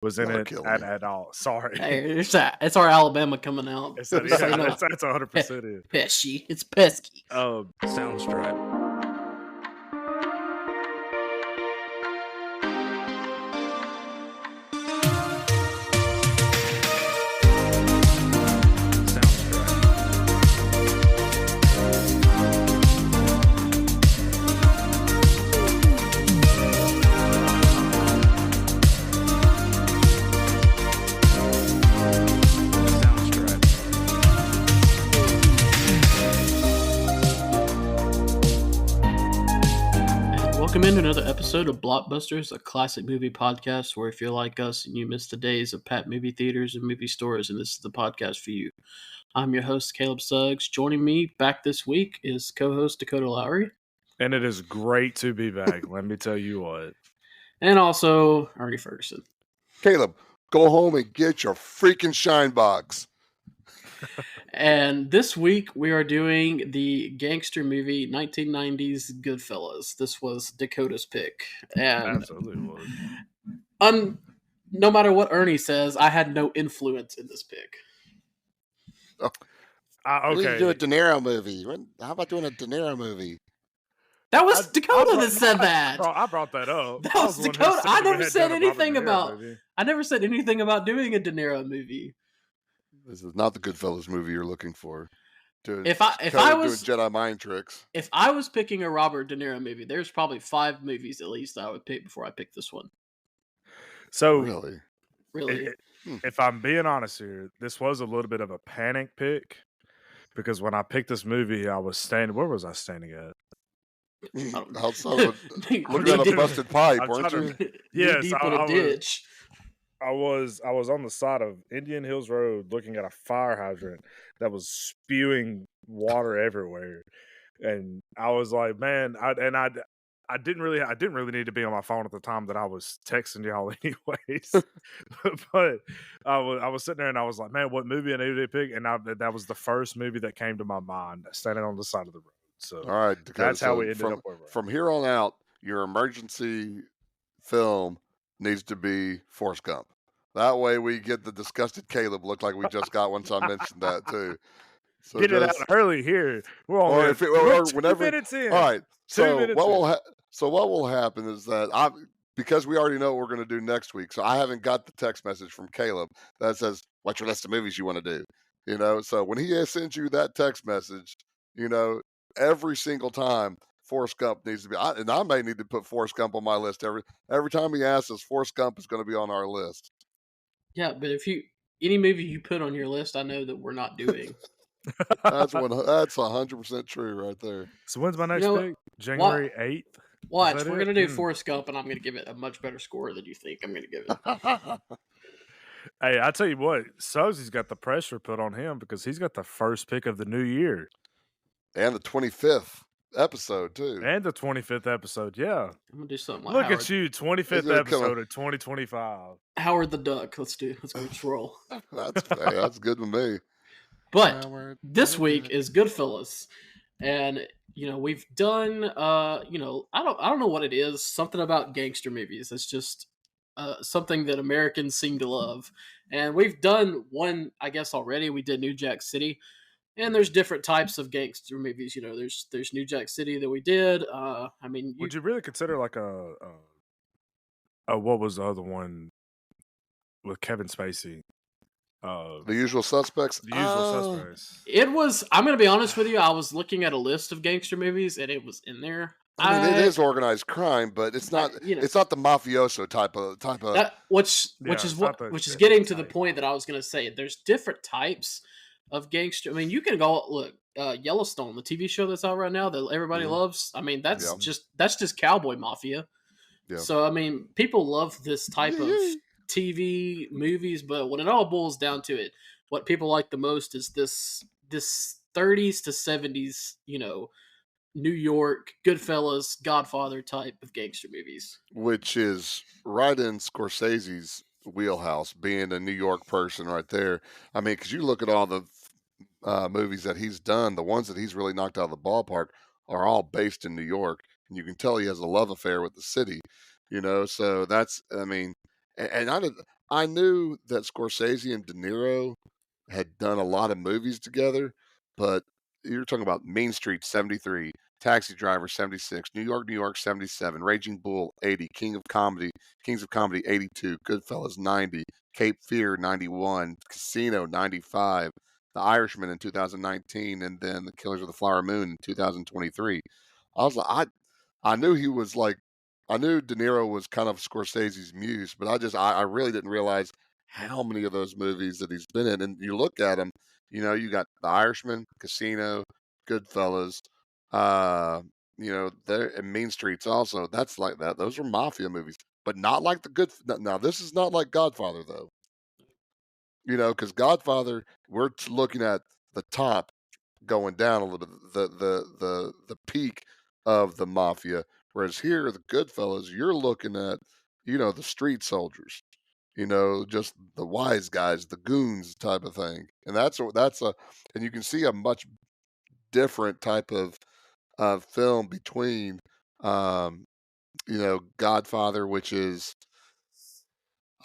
was in Y'all are it killing me. at all. Sorry. Hey, it's our Alabama coming out. It's Just so you know. that's 100% it. Pesky. It's pesky. Soundstripe. Welcome into another episode of Blockbusters, a classic movie podcast where if you're like us and you miss the days of packed movie theaters and movie stores, and this is the podcast for you. I'm your host, Caleb Suggs. Joining me back this week is co-host Dakota Lowry. And it is great to be back. Let me tell you what. And also Ernie Ferguson. Caleb, go home and get your freaking shine box. And this week we are doing the gangster movie 1990s Goodfellas. This was Dakota's pick. And Absolutely was. No matter what Ernie says, I had no influence in this pick. We need to Okay. do a De Niro movie. How about doing a De Niro movie? That was Dakota that said that. I brought that up. That I was the one who Dakota. said I we never had said done a Robert anything De Niro about. movie. I never said anything about doing a De Niro movie. This is not the Goodfellas movie you're looking for. If I was doing Jedi mind tricks, if I was picking a Robert De Niro movie, there's probably 5 movies at least I would pick before I pick this one. So really, if I'm being honest here, this was a little bit of a panic pick because when I picked this movie, I was standing. Where was I standing at? outside of looking at a busted pipe, I'm weren't trying you? Yes, deep in a ditch. I was on the side of Indian Hills Road looking at a fire hydrant that was spewing water everywhere, and I was like, man, I didn't really need to be on my phone at the time that I was texting y'all anyways. But I was sitting there and I was like, man, what movie I needed to pick, and that was the first movie that came to my mind, standing on the side of the road. So All right, Dakota, that's how we ended up where we're at. From here on out, your emergency film needs to be Forrest Gump. That way we get the disgusted Caleb look like we just got one, so I mentioned that too. So Get it out early here. We're only whenever 2 minutes in. All right. So minutes what will happen is that because we already know what we're going to do next week, so I haven't got the text message from Caleb that says, "What's your list of movies you want to do?" So when he sends you that text message, every single time Forrest Gump needs to be, and I may need to put Forrest Gump on my list every time he asks us. Forrest Gump is going to be on our list. Yeah, but any movie you put on your list, I know that we're not doing. That's 100% true right there. So when's my next pick? January 8th? Watch, we're going to do Forrest Gump, and I'm going to give it a much better score than you think I'm going to give it. Hey, I tell you what, Sugsy's got the pressure put on him because he's got the first pick of the new year. And the 25th episode, too. And the 25th episode, yeah. I'm going to do something like Look Howard. at you, 25th episode of 2025. Howard the Duck. Let's go. Just roll. That's good with me. But this week is Goodfellas. And, we've done, I don't know what it is. Something about gangster movies. It's just something that Americans seem to love. And we've done one, I guess, already. We did New Jack City. And there's different types of gangster movies. There's New Jack City that we did. Would you really consider like what was the other one with Kevin Spacey? The Usual Suspects. The Usual Suspects. It was. I'm going to be honest with you. I was looking at a list of gangster movies, and it was in there. I mean, it is organized crime, but it's not. It's not the mafioso type of. Which is getting to the point that I was going to say. There's different types of gangster. I mean, you can go look Yellowstone, the TV show that's out right now that everybody loves. I mean, that's just cowboy mafia. Yeah. So I mean, people love this type of TV movies, but when it all boils down to it, what people like the most is this 30s to 70s, New York, Goodfellas, Godfather type of gangster movies. Which is right in Scorsese's wheelhouse, being a New York person right there. I mean, because you look at all the movies that he's done, the ones that he's really knocked out of the ballpark are all based in New York. And you can tell he has a love affair with the city, So that's, I mean, and I knew that Scorsese and De Niro had done a lot of movies together, but you're talking about Mean Street 73, Taxi Driver 76, New York 77, Raging Bull 80, Kings of Comedy 82, Goodfellas 90, Cape Fear 91, Casino 95, The Irishman in 2019, and then The Killers of the Flower Moon in 2023. I was like, I knew he was like, I knew De Niro was kind of Scorsese's muse, but I really didn't realize how many of those movies that he's been in. And you look at him, you got The Irishman, Casino, Goodfellas, there and Mean Streets also. That's like that. Those are mafia movies, but not like the good. Now this is not like Godfather though, because Godfather we're looking at the top going down a little bit, the peak of the mafia. Whereas here, the Goodfellas, you're looking at, the street soldiers, just the wise guys, the goons type of thing. And and you can see a much different type of film between, um, Godfather, which is,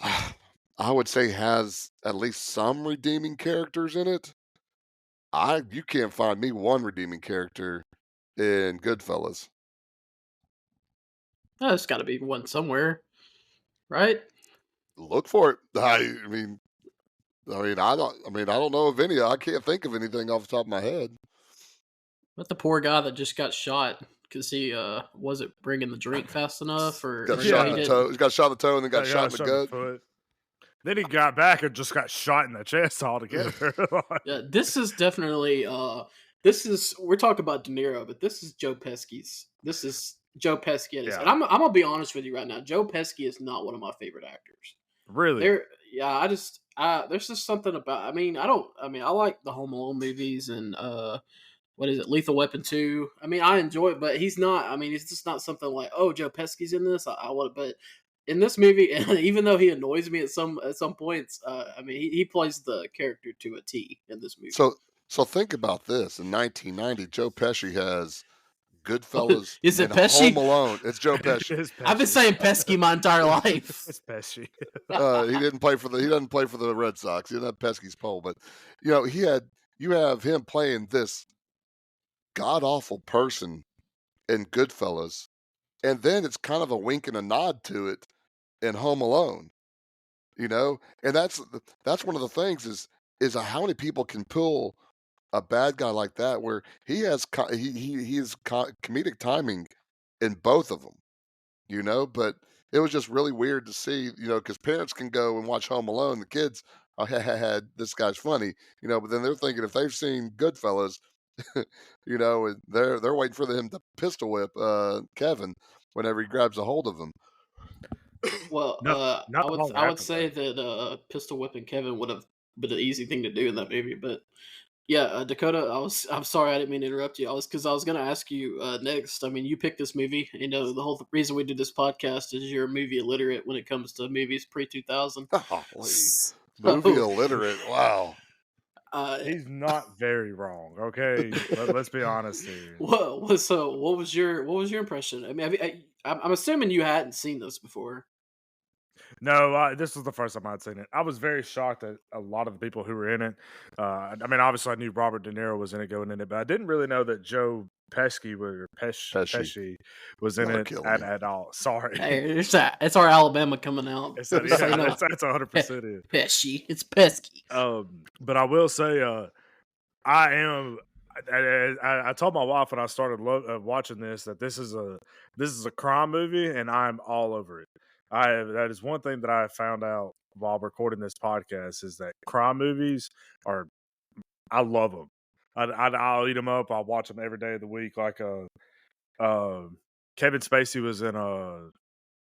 I would say, has at least some redeeming characters in it. You can't find me one redeeming character in Goodfellas. Oh, there's got to be one somewhere, right? Look for it. I don't know of any. I can't think of anything off the top of my head. But the poor guy that just got shot because he wasn't bringing the drink fast enough, or Got shot in the toe. He got shot in the toe and then got shot in the gut. Foot. Then he got back and just got shot in the chest altogether. Yeah, this is definitely we're talking about De Niro, but this is Joe Pesci's. This is Joe Pesci. Yeah. And I'm gonna be honest with you right now. Joe Pesci is not one of my favorite actors. Really? There's just something about. I like the Home Alone movies and what is it, Lethal Weapon 2. I enjoy it, but he's not. It's just not something like, oh, Joe Pesci's in this. I want it, but in this movie, even though he annoys me at some points, he plays the character to a T in this movie. So think about this. In 1990, Joe Pesci has Goodfellas Is it and Pesci? Home Alone. It's Joe Pesci. I've been saying Pesci my entire life. It's Pesci. He doesn't play for the Red Sox. He doesn't have Pesci's pole, but you have him playing this god awful person in Goodfellas, and then it's kind of a wink and a nod to it in Home Alone, and that's one of the things is how many people can pull a bad guy like that where he has comedic timing in both of them, but it was just really weird to see, because parents can go and watch Home Alone, the kids had this guy's funny, but then they're thinking if they've seen Goodfellas, and they're waiting for him to pistol whip Kevin whenever he grabs a hold of him. Well, I would say that pistol whipping Kevin would have been an easy thing to do in that movie, but yeah, Dakota, I'm sorry, I didn't mean to interrupt you. I was going to ask you next. You picked this movie. The whole reason we do this podcast is you're movie illiterate when it comes to movies pre-2000. Movie illiterate. Wow. He's not very wrong. Okay, let's be honest here. So what was your impression? I'm assuming you hadn't seen this before. No, this was the first time I'd seen it. I was very shocked at a lot of the people who were in it. Obviously I knew Robert De Niro was in it going in it, but I didn't really know that Joe Pesci was in it at all. Sorry. Hey, it's our Alabama coming out. It's 100% Pesci. It's Pesci. But I will say, I told my wife when I started watching this that this is a crime movie, and I'm all over it. That is one thing that I found out while recording this podcast is that crime movies I love them. I'll eat them up. I'll watch them every day of the week. Like Kevin Spacey was in a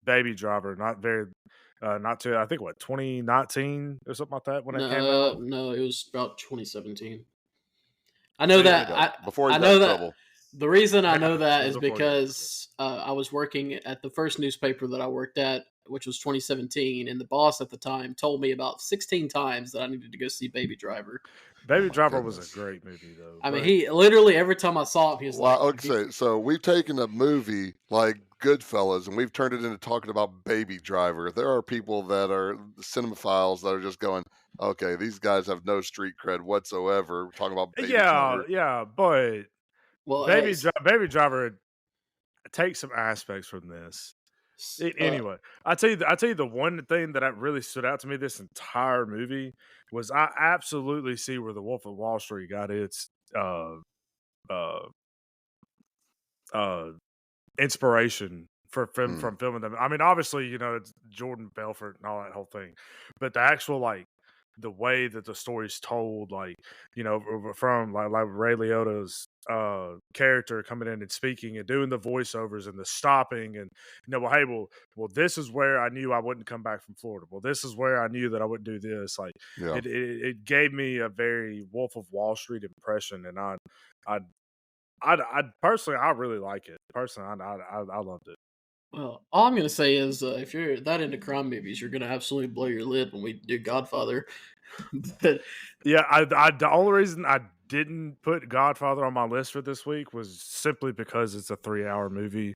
Baby Driver, not too. I think 2019 or something like that when it came out. No, it was about 2017. I know that. Before he got in trouble. The reason I know that is because I was working at the first newspaper that I worked at which was 2017, and the boss at the time told me about 16 times that I needed to go see Baby Driver. Oh Baby my Driver was a goodness. great movie, though. I mean, but he literally every time I saw him, he was Well, like, okay, so we've taken a movie like Goodfellas and we've turned it into talking about Baby Driver. There are people that are cinemaphiles that are just going, okay, these guys have no street cred whatsoever. We're talking about Baby yeah, Driver. yeah, but well, hey, Baby Driver takes some aspects from this. Anyway, I tell you the one thing that really stood out to me this entire movie was I absolutely see where the Wolf of Wall Street got its uh uh uh inspiration from filming them. I mean, obviously, it's Jordan Belfort and all that whole thing, but the actual the way that the story's told, from like Ray Liotta's character coming in and speaking and doing the voiceovers and the stopping and well, hey, well, this is where I knew I wouldn't come back from Florida. Well, this is where I knew that I wouldn't do this. Like Yeah. it gave me a very Wolf of Wall Street impression, and I personally, I really like it. Personally, I loved it. well, all I'm gonna say is, if you're that into crime movies, you're gonna absolutely blow your lid when we do Godfather. But Yeah, the only reason I didn't put Godfather on my list for this week was simply because it's a 3-hour movie,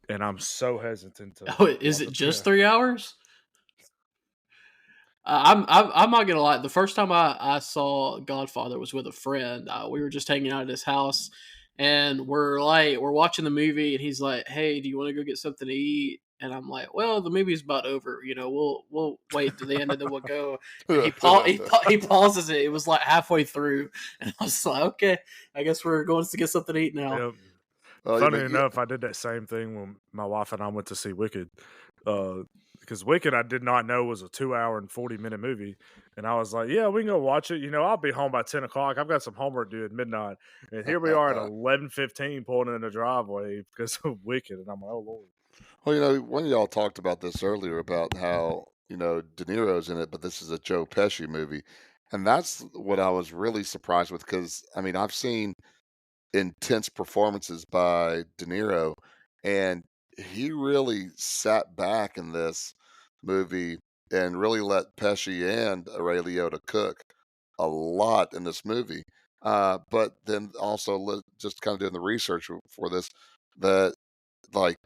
and I'm so hesitant to. oh, is it just 3 hours? I'm not gonna lie. The first time I saw Godfather was with a friend. We were just hanging out at his house, and we're watching the movie, and he's like, "Hey, do you want to go get something to eat?" And I'm like, "Well, the movie's about over. We'll wait to the end, and then we'll go." And he pauses it. It was like halfway through, and I was like, "Okay, I guess we're going to get something to eat now." Yep. Oh, Funny but enough, I did that same thing when my wife and I went to see Wicked. Because Wicked I did not know was a 2-hour and 40-minute movie, and I was like, "Yeah, we can go watch it. I'll be home by 10 o'clock. I've got some homework due at midnight." And here we are at 11:15 pulling in the driveway because of Wicked, and I'm like, "Oh Lord." Well, one of y'all talked about this earlier about how, De Niro's in it, but this is a Joe Pesci movie. And that's what I was really surprised with because, I mean, I've seen intense performances by De Niro, and he really sat back in this movie and really let Pesci and Ray Liotta cook a lot in this movie. But then also just kind of doing the research for this, that like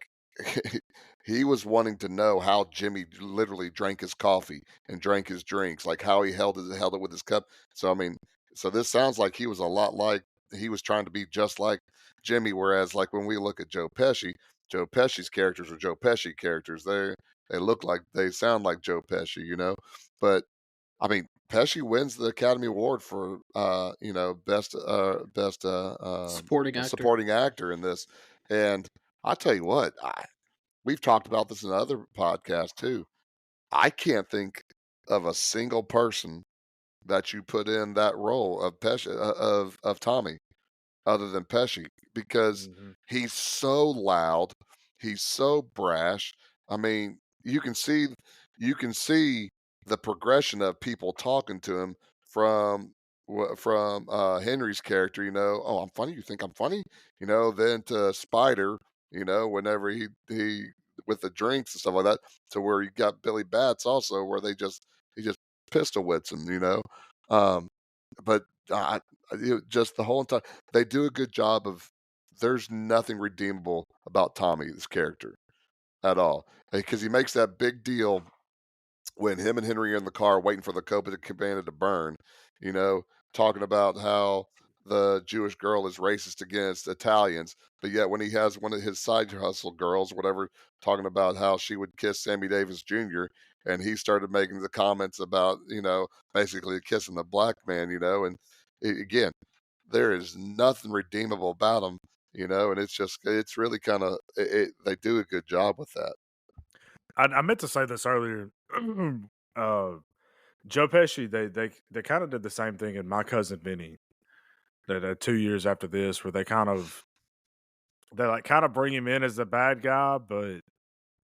he was wanting to know how Jimmy literally drank his coffee and drank his drinks, like how he held it with his cup. So I mean, so this sounds like he was a lot like he was trying to be just like Jimmy. Whereas like when we look at Joe Pesci's characters are Joe Pesci characters. They look like they sound like Joe Pesci. But I mean, Pesci wins the Academy Award for best Supporting actor. supporting actor in this. And I tell you what, we've talked about this in other podcasts too. I can't think of a single person that you put in that role of Pesci of Tommy other than Pesci because Mm-hmm. he's so loud, he's so brash. I mean, you can see the progression of people talking to him from Henry's character. Oh, I'm funny. You think I'm funny? Then to Spider. Whenever he with the drinks and stuff like that, to where you got Billy Bats also, where he just pistol whips him. Um, but just the whole entire they do a good job of there's nothing redeemable about Tommy's character at all because he makes that big deal when him and Henry are in the car waiting for the Cabana to burn, you know, talking about how the Jewish girl is racist against Italians, but yet when he has one of his side hustle girls, whatever, talking about how she would kiss Sammy Davis Jr., and he started making the comments about, basically kissing the black man, and again, there is nothing redeemable about him, and it's really kind of, they do a good job with that. I meant to say this earlier. uh, Joe Pesci, they kind of did the same thing in My Cousin Vinny. That 2 years after this, where they kind of bring him in as the bad guy, but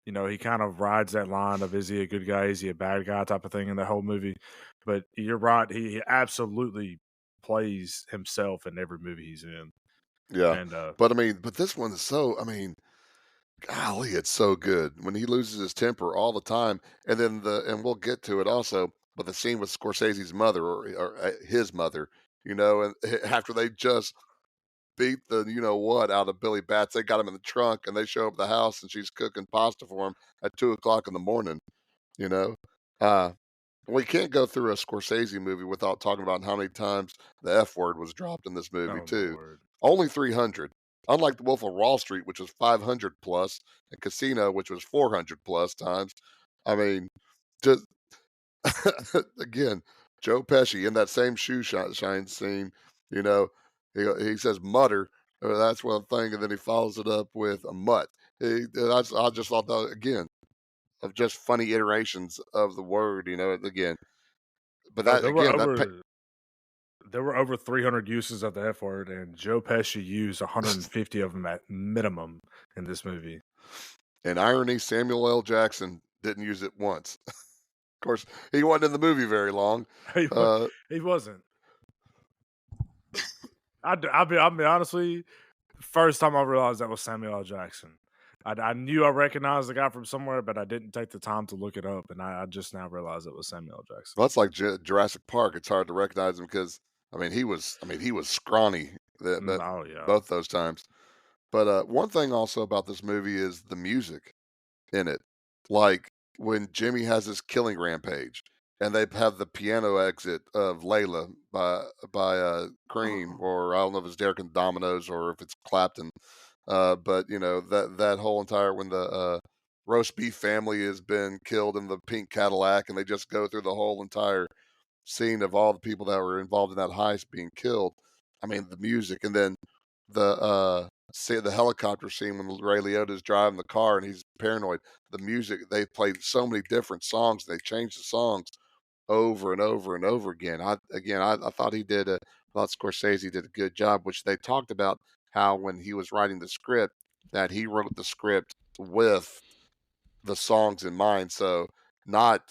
he kind of rides that line of is he a good guy, is he a bad guy type of thing in the whole movie. But you're right, he absolutely plays himself in every movie he's in. Yeah, And but I mean, but this one is so. I mean, golly, it's so good when he loses his temper all the time, and then and we'll get to it also, but the scene with Scorsese's mother or his mother, and after they just beat the you know what out of Billy Bats, they got him in the trunk and they show up at the house and she's cooking pasta for him at 2 o'clock in the morning. You know, uh, we can't go through a Scorsese movie without talking about how many times the F word was dropped in this movie Oh too. Lord. Only 300. Unlike The Wolf of Wall Street, which was 500 plus, and Casino, which was 400 plus times. I mean, just again, Joe Pesci in that same shine scene, you know, he says mutter, that's one thing, and then he follows it up with a mutt. I just thought that again of just funny iterations of the word, again. But Oh, that again, that there were over 300 uses of the F word, and Joe Pesci used 150 of them at minimum in this movie. in irony, Samuel L. Jackson didn't use it once. Of course, he wasn't in the movie very long. He wasn't. I'll be honestly, first time I realized that was Samuel L. Jackson. I knew I recognized the guy from somewhere, but I didn't take the time to look it up, and I just now realized it was Samuel L. Jackson. Well, that's like Jurassic Park. It's hard to recognize him because he was scrawny Oh yeah. both those times. But one thing also about this movie is the music in it. Like when Jimmy has his killing rampage and they have the piano exit of Layla by Cream, or I don't know if it's Derek and Dominoes or if it's Clapton. But that whole entire when the roast beef family has been killed in the pink Cadillac, and they just go through the whole entire scene of all the people that were involved in that heist being killed. I mean, the music, and then the helicopter scene when Ray Liotta's driving the car and he's paranoid. The music, they played so many different songs. They changed the songs over and over and over again. I thought I thought Scorsese did a good job, which they talked about how when he was writing the script that he wrote the script with the songs in mind. So not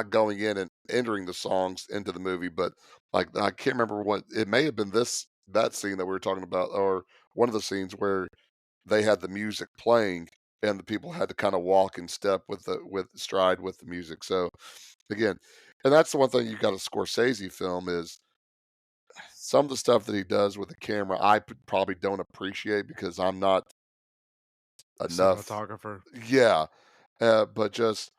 going in and entering the songs into the movie, but like I can't remember what it may have been that scene that we were talking about, or one of the scenes where they had the music playing and the people had to kind of walk in step with stride with the music. So again, and that's the one thing you got a Scorsese film is some of the stuff that he does with the camera probably don't appreciate because I'm not enough. Cinematographer. Yeah, but just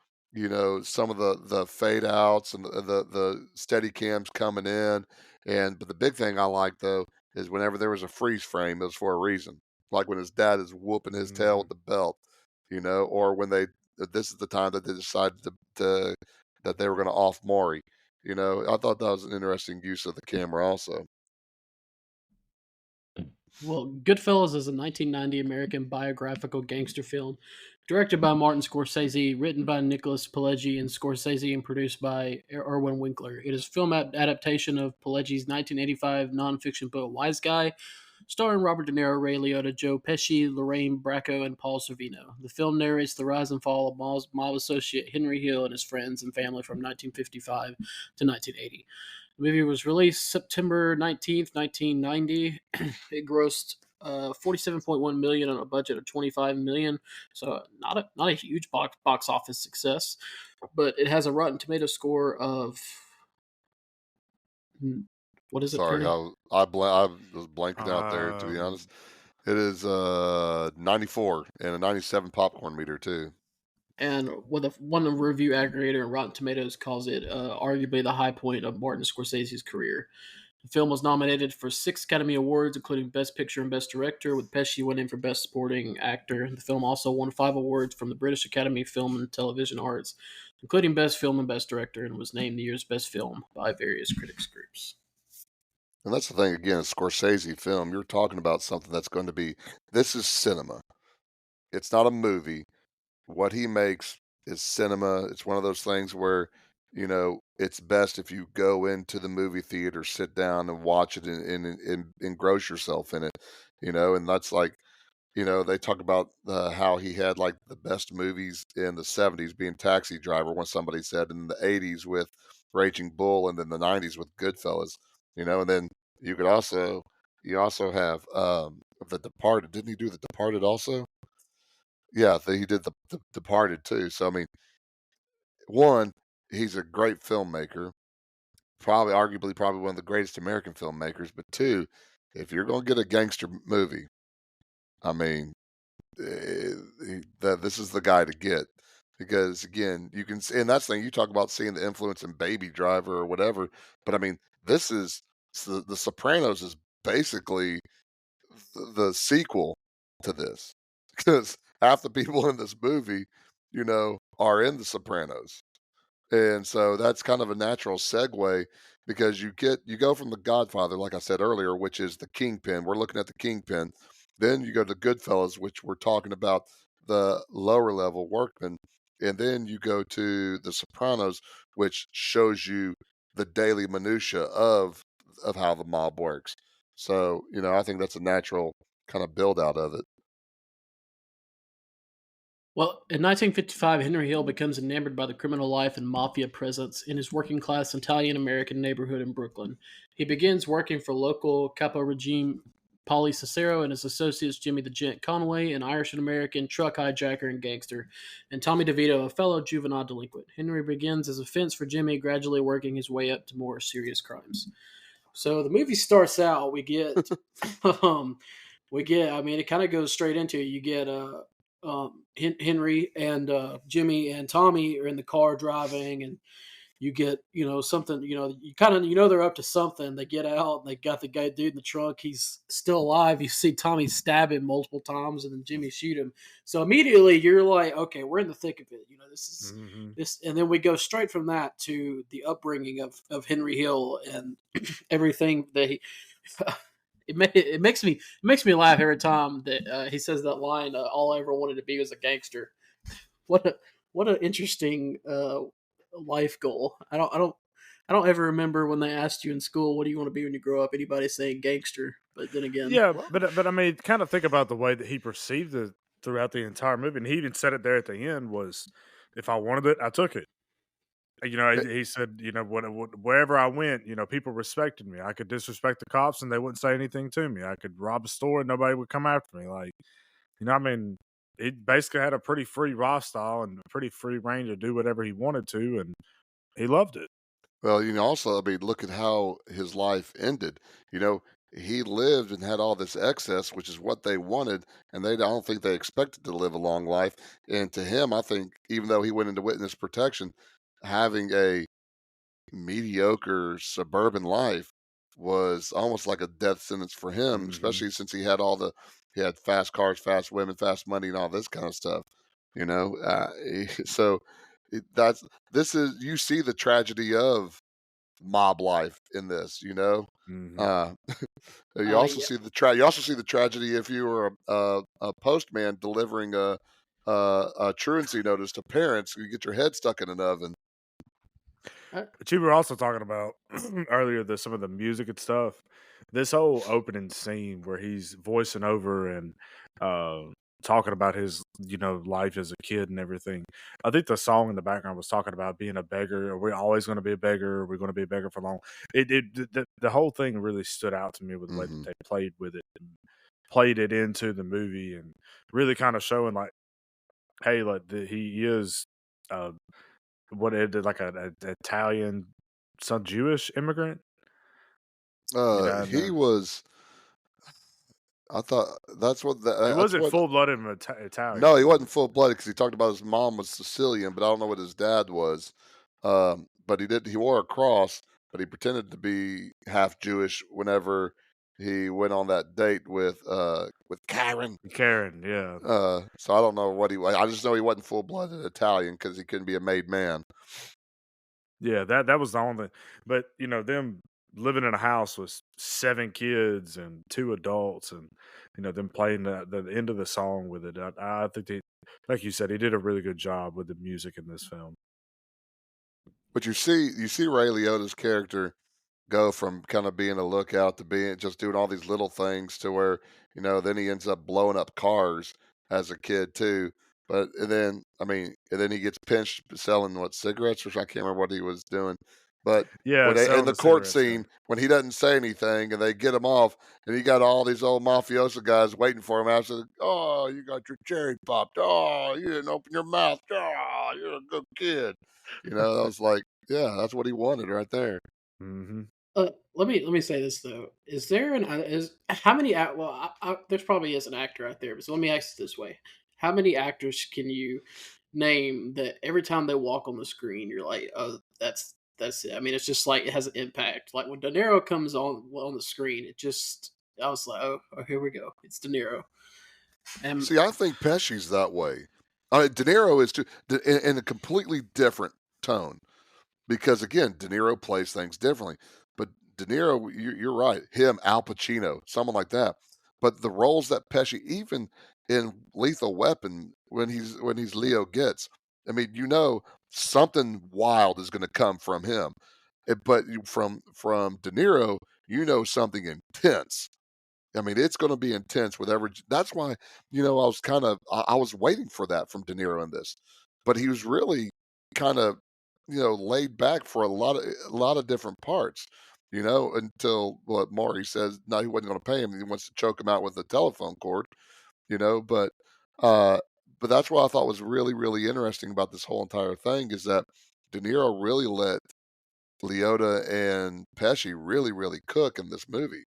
some of the fade outs and the steady cams coming in, but the big thing I like though is whenever there was a freeze frame, it was for a reason. Like when his dad is whooping his tail with the belt, or when this is the time that they decided that they were going to off Maury. I thought that was an interesting use of the camera also. Well, Goodfellas is a 1990 American biographical gangster film directed by Martin Scorsese, written by Nicholas Pileggi and Scorsese, and produced by Erwin Winkler. It is a film adaptation of Pileggi's 1985 nonfiction book Wise Guy, starring Robert De Niro, Ray Liotta, Joe Pesci, Lorraine Bracco, and Paul Sorvino. The film narrates the rise and fall of mob associate Henry Hill and his friends and family from 1955 to 1980. The movie was released September 19th, 1990. It grossed 47.1 million on a budget of 25 million, so not a huge box office success, but it has a Rotten Tomato score of what is it, Sorry, Tony? I was blanking out there to be Um, honest. It is 94 and a 97 popcorn meter too. And one review aggregator in Rotten Tomatoes calls it arguably the high point of Martin Scorsese's career. The film was nominated for 6 Academy Awards, including Best Picture and Best Director, with Pesci winning for Best Supporting Actor. The film also won 5 awards from the British Academy of Film and Television Arts, including Best Film and Best Director, and was named the year's best film by various critics groups. And that's the thing again, a Scorsese film, you're talking about something that's going to be this is cinema. It's not a movie. What he makes is cinema. It's one of those things where, it's best if you go into the movie theater, sit down and watch it and engross yourself in it, and that's like, they talk about how he had like the best movies in the 70s being Taxi Driver, when somebody said, in the 80s with Raging Bull, and then the 90s with Goodfellas, and then you also have The Departed. Didn't he do The Departed also? Yeah, he did the Departed too. So I mean, one, he's a great filmmaker, probably arguably probably one of the greatest American filmmakers. But two, if you're going to get a gangster movie, I mean, that this is the guy to get because again, you can see, and that's the thing you talk about seeing the influence in Baby Driver or whatever. But I mean, this is the Sopranos is basically the sequel to this because half the people in this movie, are in the Sopranos. And so that's kind of a natural segue because you go from the Godfather, like I said earlier, which is the Kingpin. We're looking at the Kingpin. Then you go to Goodfellas, which we're talking about the lower level workmen. And then you go to the Sopranos, which shows you the daily minutia of how the mob works. So, I think that's a natural kind of build out of it. Well, in 1955, Henry Hill becomes enamored by the criminal life and mafia presence in his working class Italian American neighborhood in Brooklyn. He begins working for local capo regime Polly Cicero and his associates Jimmy the Gent Conway, an Irish American truck hijacker and gangster, and Tommy DeVito, a fellow juvenile delinquent. Henry begins as a fence for Jimmy, gradually working his way up to more serious crimes. So the movie starts out. I mean, it kind of goes straight into it. You get Henry and Jimmy and Tommy are in the car driving, and you get something. You kind of they're up to something. They get out and they got the guy dude in the trunk. He's still alive. You see Tommy stab him multiple times, and then Jimmy shoot him. So immediately you're like, okay, we're in the thick of it. This is this, and then we go straight from that to the upbringing of Henry Hill and everything that he. It makes me laugh every time that he says that line. All I ever wanted to be was a gangster. What a what an interesting life goal. I don't ever remember when they asked you in school, what do you want to be when you grow up? Anybody saying gangster, but then again, Yeah, but I mean, kind of think about the way that he perceived it throughout the entire movie, and he even said it there at the end was, "If I wanted it, I took it." Eh, He said, wherever I went, people respected me. I could disrespect the cops and they wouldn't say anything to me. I could rob a store and nobody would come after me. Like, I mean, he basically had a pretty free lifestyle and a pretty free reign to do whatever he wanted to, and he loved it. Well, also, I mean, look at how his life ended. You know, he lived and had all this excess, which is what they wanted, and I don't think they expected to live a long life. And to him, I think, even though he went into witness protection, having a mediocre suburban life was almost like a death sentence for him, Hmm. especially since he had fast cars, fast women, fast money, and all this kind of stuff. So that's this is you see the tragedy of mob life in this. Hmm. Uh, you also yeah, see you also see the tragedy if you were a postman delivering a truancy notice to parents. You get your head stuck in an oven. I, But you were also talking about earlier some of the music and stuff. This whole opening scene where he's voicing over and uh, talking about his life as a kid and everything. I think the song in the background was talking about being a beggar. Are we always going to be a beggar? Are we going to be a beggar for long? The whole thing really stood out to me with the way that Hmm. they played with it and played it into the movie and really kind of showing like, hey, like he is. Uh, what it is like a Italian, some Jewish immigrant. And He was. I thought he that's wasn't what. full blooded No, Italian. he wasn't full blooded because he talked about his mom was Sicilian, but I don't know what his dad was. But he wore a cross, but he pretended to be half Jewish whenever he went on that date with Karen. Karen, yeah, So I don't know what he was. I just know he wasn't full blooded Italian because he couldn't be a made man. yeah. That was the only. But them living in a house with 7 kids and 2 adults, and them playing the end of the song with it. I think like you said, he did a really good job with the music in this film. But you see Ray Liotta's character go from kind of being a lookout to being just doing all these little things to where then he ends up blowing up cars as a kid too. And then he gets pinched selling what cigarettes, which I can't remember what he was doing. But Yeah, when they in selling the the court cigarettes. Yeah. scene, when he doesn't say anything and they get him off, and you got all these old mafioso guys waiting for him after, oh, you got your cherry popped. Oh, you didn't open your mouth. Oh, you're a good kid. I was like, yeah, that's what he wanted right there. Mm-hmm. Let me say this though: is there an is how many well, there's probably is an actor out there, but so let me ask it this way: how many actors can you name that every time they walk on the screen, you're like, oh, that's it. I mean, it's just like it has an impact. Like when De Niro comes on the screen, it just I was like, oh, here we go, it's De Niro. And See, I think Pesci's that way. De Niro is too in a completely different tone because again, De Niro plays things differently. But De Niro, you're right. Him, Al Pacino, someone like that. But the roles that Pesci, even in Lethal Weapon, when he's Leo Getz, I mean, something wild is going to come from him. But from De Niro, something intense. I mean, it's going to be intense. That's why I was I was waiting for that from De Niro in this, but he was really kind of laid back for a lot of different parts. Until what Maury says, no, he wasn't going to pay him. He wants to choke him out with a telephone cord. But uh, but that's what I thought was really really interesting about this whole entire thing is that De Niro really let Liotta and Pesci really really cook in this movie.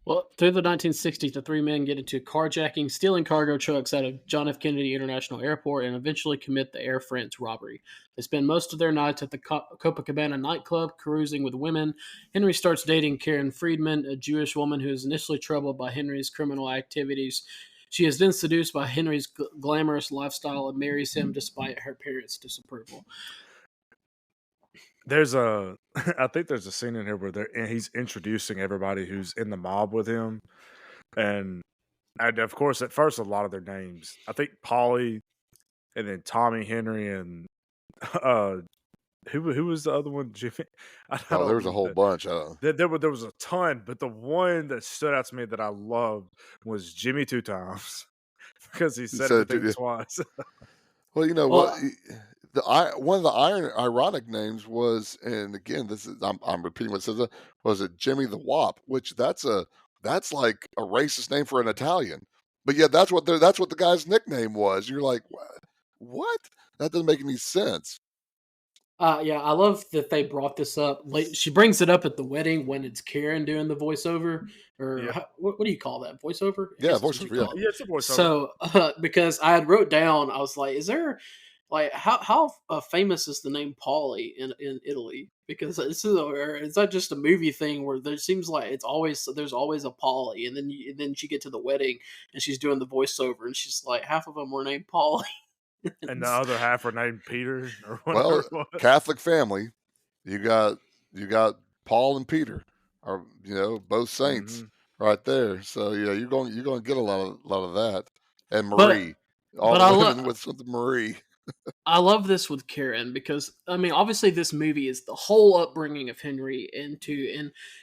well, through the 1960s, the three men get into carjacking, stealing cargo trucks out of John F. Kennedy International Airport, and eventually commit the Air France robbery. They spend most of their nights at the Copacabana nightclub, carousing with women. Henry starts dating Karen Friedman, a Jewish woman who is initially troubled by Henry's criminal activities. She is then seduced by Henry's glamorous lifestyle and marries him despite her parents' disapproval. I think there's a scene in here where he's introducing everybody who's in the mob with him, and of course, at first, a lot of their names. I think Polly, and then Tommy Henry, and uh, who was the other one? Jimmy. I Oh, there don't was a remember whole that. bunch. There was a ton, but the one that stood out to me that I loved was Jimmy Two Times because he He said said, everything twice. "Well, you know what? Well, One of the ironic names was, and again, this is I'm repeating what it says. Was it Jimmy the Wop? Which that's like a racist name for an Italian, but yeah, that's what the guy's nickname was. You're like, what? That doesn't make any sense. yeah, I love that they brought this up. Like, she brings it up at the wedding when it's Karen doing the voiceover, or Yeah, what do you call that? Voiceover? I Yeah, guess that's what you voiceover. Yeah, call it. yeah, it's a voiceover. So, because I had wrote down, I was like, is there like how famous is the name Polly in Italy? Because or is that just a movie thing where there seems like there's always a Polly, and then she get to the wedding and she's doing the voiceover, and she's like half of them were named Polly. And the other half are named Peter or whatever well, it was. Catholic family. You got you got Paul and Peter, are both saints Hmm. right there. So yeah, you're going to get a lot of that. And but Marie, all but the women with something Marie. I love this with Karen because I mean, obviously, this movie is the whole upbringing of Henry and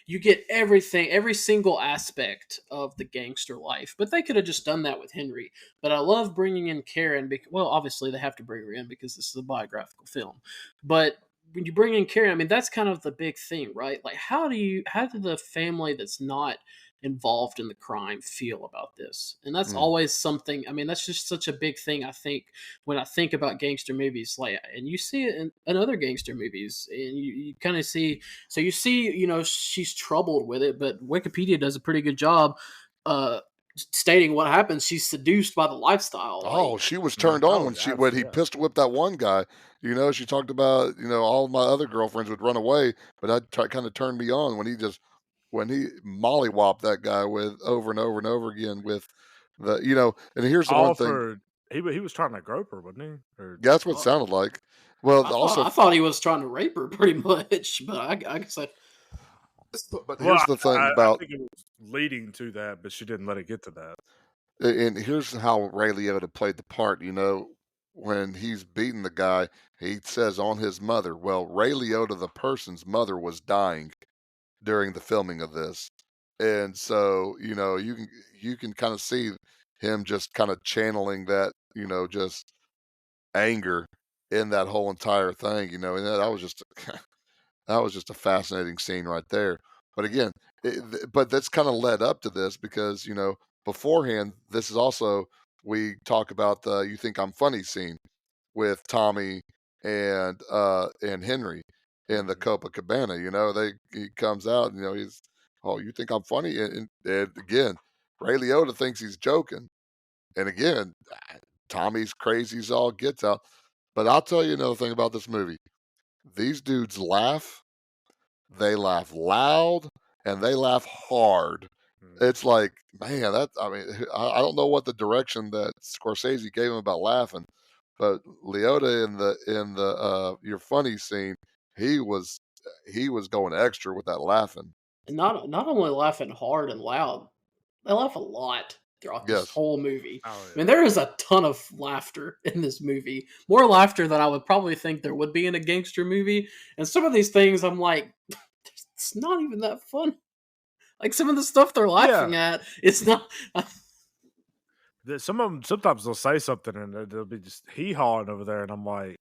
you get everything, every single aspect of the gangster life. But they could have just done that with Henry. But I love bringing in Karen because, well, obviously they have to bring her in because this is a biographical film. But when you bring in Karen, I mean, that's kind of the big thing, right? Like, how do the family that's not involved in the crime feel about this? And that's Mm. always something. I mean, that's just such a big thing. I think when I think about gangster movies, like, and you see it in other gangster movies, and you kind of see, so you see, she's troubled with it, but Wikipedia does a pretty good job, uh, stating what happens. She's seduced by the lifestyle, Oh, like, she was turned on Oh, when he yeah. pistol whipped that one guy. She talked about all of my other girlfriends would run away, but that kind of turned me on when he mollywopped that guy with over and over and over again with And here's the one All thing. for he was trying to grope her, wasn't he? Or That's what it uh, sounded like. Well, I also, thought he was trying to rape her pretty much, but I guess but well, here's the thing I about, think it was leading to that, but she didn't let it get to that. and here's how Ray Liotta played the part. When he's beating the guy, he says on his mother. Well, Ray Liotta, the person's mother, was dying during the filming of this, and so you can kind of see him just kind of channeling that just anger in that whole entire thing, and that was just that was just a fascinating scene right there. But again, but that's kind of led up to this because beforehand, this is also we talk about the "You Think I'm Funny" scene with Tommy and Henry in the Mhm. Copacabana. He comes out, he's, "Oh, you think I'm funny?" And again, Ray Liotta thinks he's joking, and again, Tommy's crazy as all gets out. But I'll tell you another thing about this movie: these dudes laugh, they laugh loud, and they laugh hard. Mhm. It's like, man, I mean, I don't know what the direction that Scorsese gave him about laughing, but Leota in the your funny scene, he was he was going extra with that laughing. And not only laughing hard and loud, they laugh a lot throughout this Yes, whole movie. Oh I mean, yeah. there is a ton of laughter in this movie. More laughter than I would probably think there would be in a gangster movie. And some of these things, I'm like, it's not even that fun. Like some of the stuff they're Yeah. laughing at, it's not. Some of them sometimes they'll say something and they'll be just hee hawing over there, and I'm like,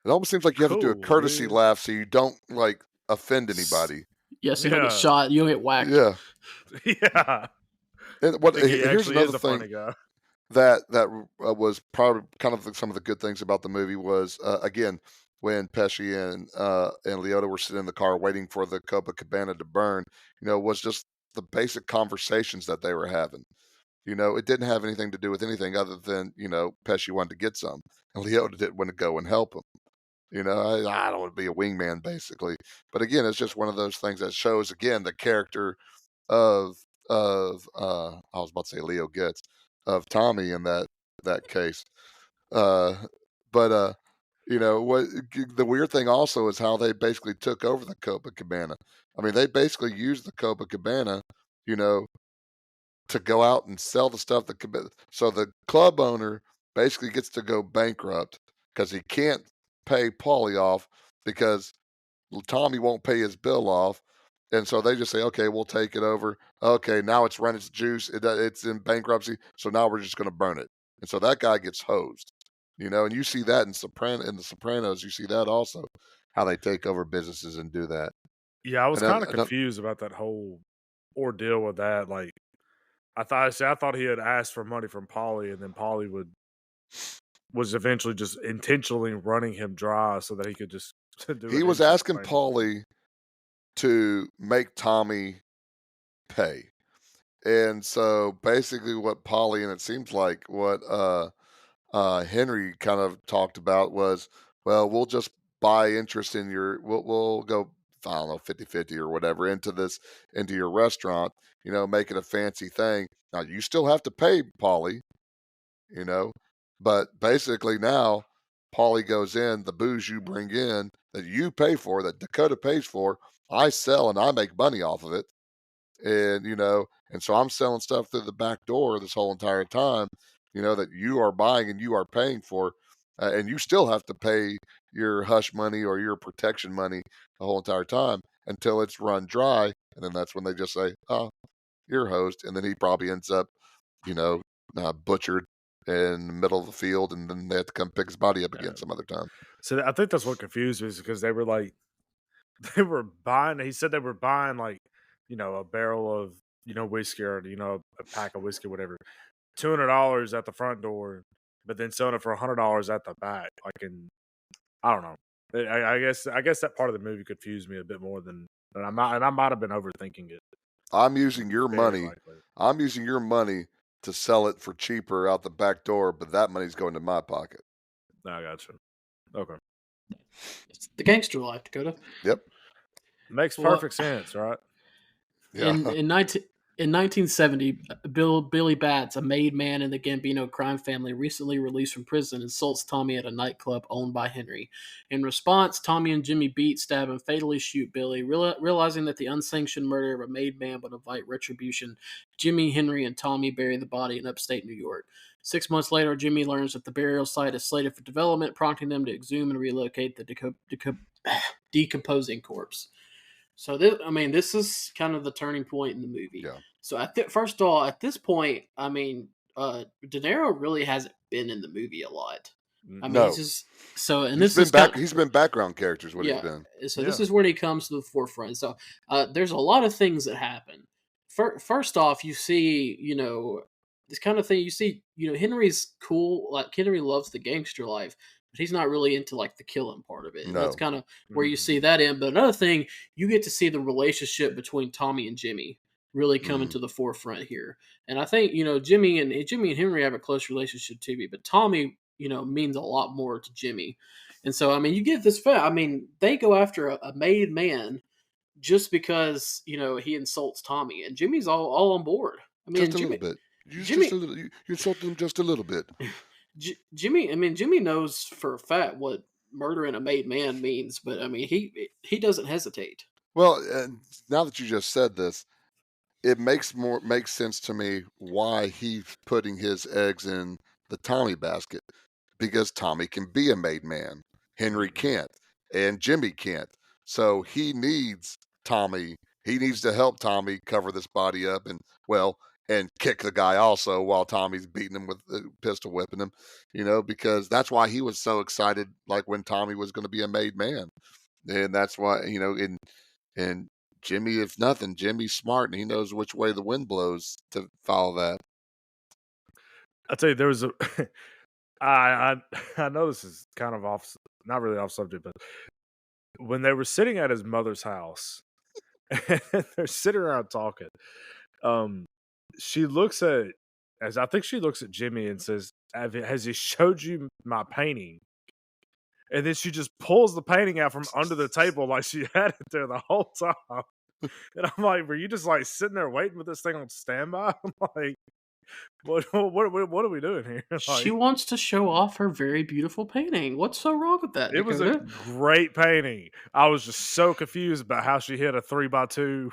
it almost seems like you have to do a cool, courtesy dude. laugh so you don't like offend anybody. Yes, you don't get Yeah. shot. You don't get whacked. Yeah, Yeah. and I what think he here's actually another is a thing funny guy. that was probably kind of some of the good things about the movie was again when Pesci and Leota were sitting in the car waiting for the Copacabana to burn, was just the basic conversations that they were having. It didn't have anything to do with anything other than Pesci wanted to get some, and Leota didn't want to go and help him. I don't want to be a wingman basically, but again, it's just one of those things that shows again the character of I was about to say Leo Getz of Tommy in that case. Uh, but what the weird thing also is how they basically took over the Copacabana. I mean, they basically used the Copacabana, you know, to go out and sell the stuff so the club owner basically gets to go bankrupt because he can't pay Paulie off because Tommy won't pay his bill off, and so they just say, "Okay, we'll take it over. Okay, now it's run its juice. It's in bankruptcy, so now we're just going to burn it." And so that guy gets hosed, and you see that in the Sopranos. You see that also, how they take over businesses and do that. Yeah, I was And then, kind of confused about that whole ordeal with that. Like, I thought he had asked for money from Polly, and then Polly was eventually just intentionally running him dry so that he could just do he an was insurance asking payment. Paulie to make Tommy pay. And so basically what Polly and it seems like what Henry kind of talked about was, well, we'll just buy interest in we'll go, I don't know, 50-50 or whatever into your restaurant, make it a fancy thing. Now you still have to pay Polly, you know, but basically now Polly goes in, the booze you bring in that you pay for, that Dakota pays for, I sell and I make money off of it. And so I'm selling stuff through the back door this whole entire time, that you are buying and you are paying for, and you still have to pay your hush money or your protection money the whole entire time until it's run dry, and then that's when they just say, "Oh, you're host," and then he probably ends up, you know, butchered in the middle of the field, and then they have to come pick his body up Yeah. again some other time. So I think that's what confused me is because they were like, they were buying. He said they were buying like, a barrel of whiskey or a pack of whiskey, whatever, $200 at the front door, but then selling it for $100 at the back. Like, I don't know. I guess that part of the movie confused me a bit more than I might have been overthinking it. I'm using your Very money. likely. I'm using your money to sell it for cheaper out the back door, but that money's going to my pocket. I got you. Okay, It's the gangster life, Dakota. Yep. makes Well, perfect sense, right? Yeah. in 1970, Billy Batts, a made man in the Gambino crime family, recently released from prison, insults Tommy at a nightclub owned by Henry. In response, Tommy and Jimmy beat, stab, and fatally shoot Billy. Realizing that the unsanctioned murder of a made man would invite retribution, Jimmy, Henry, and Tommy bury the body in upstate New York. 6 months later, Jimmy learns that the burial site is slated for development, prompting them to exhume and relocate the decomposing corpse. So this is kind of the turning point in the movie. Yeah. So first of all, at this point, De Niro really hasn't been in the movie a lot. I mean, No. he's just so, and He's this been is kind he's been background characters. What he's yeah. been. So Yeah. this is when he comes to the forefront. So there's a lot of things that happen. First off, you see, this kind of thing. You see, Henry's cool. Like Henry loves the gangster life, but he's not really into like the killing part of it. And that's No. kind of where you Mhm. see that in. But another thing, you get to see the relationship between Tommy and Jimmy really coming to the forefront here. And I think Jimmy and Henry have a close relationship too. But Tommy, means a lot more to Jimmy. And so, I mean, you get this fact. I mean, they go after a made man just because he insults Tommy, and Jimmy's all on board. I mean, Just a little bit. Just a Jimmy, little. You insulted him just a little bit. Jimmy. I mean, Jimmy knows for a fact what murdering a made man means, but I mean, he doesn't hesitate. Well, and now that you just said this, it makes sense to me why he's putting his eggs in the Tommy basket, because Tommy can be a made man. Henry Mhm. can't, and Jimmy can't. So he needs Tommy. He needs to help Tommy cover this body up and kick the guy also while Tommy's beating him with the pistol whipping him, because that's why he was so excited, like when Tommy was going to be a made man. And that's why, and Jimmy, if nothing, Jimmy's smart and he knows which way the wind blows to follow that. I'll tell you, there was a. I I know this is kind of not really off subject, but when they were sitting at his mother's house, and they're sitting around talking, um, she looks at, as I think she looks at Jimmy and says, "Has he showed you my painting?" And then she just pulls the painting out from under the table like she had it there the whole time. And I'm like, were you just like sitting there waiting with this thing on standby? I'm like, what are we doing here? She Like, wants to show off her very beautiful painting. What's so wrong with that, it was a Dakota? great painting. I was just so confused about how she hid a 3x2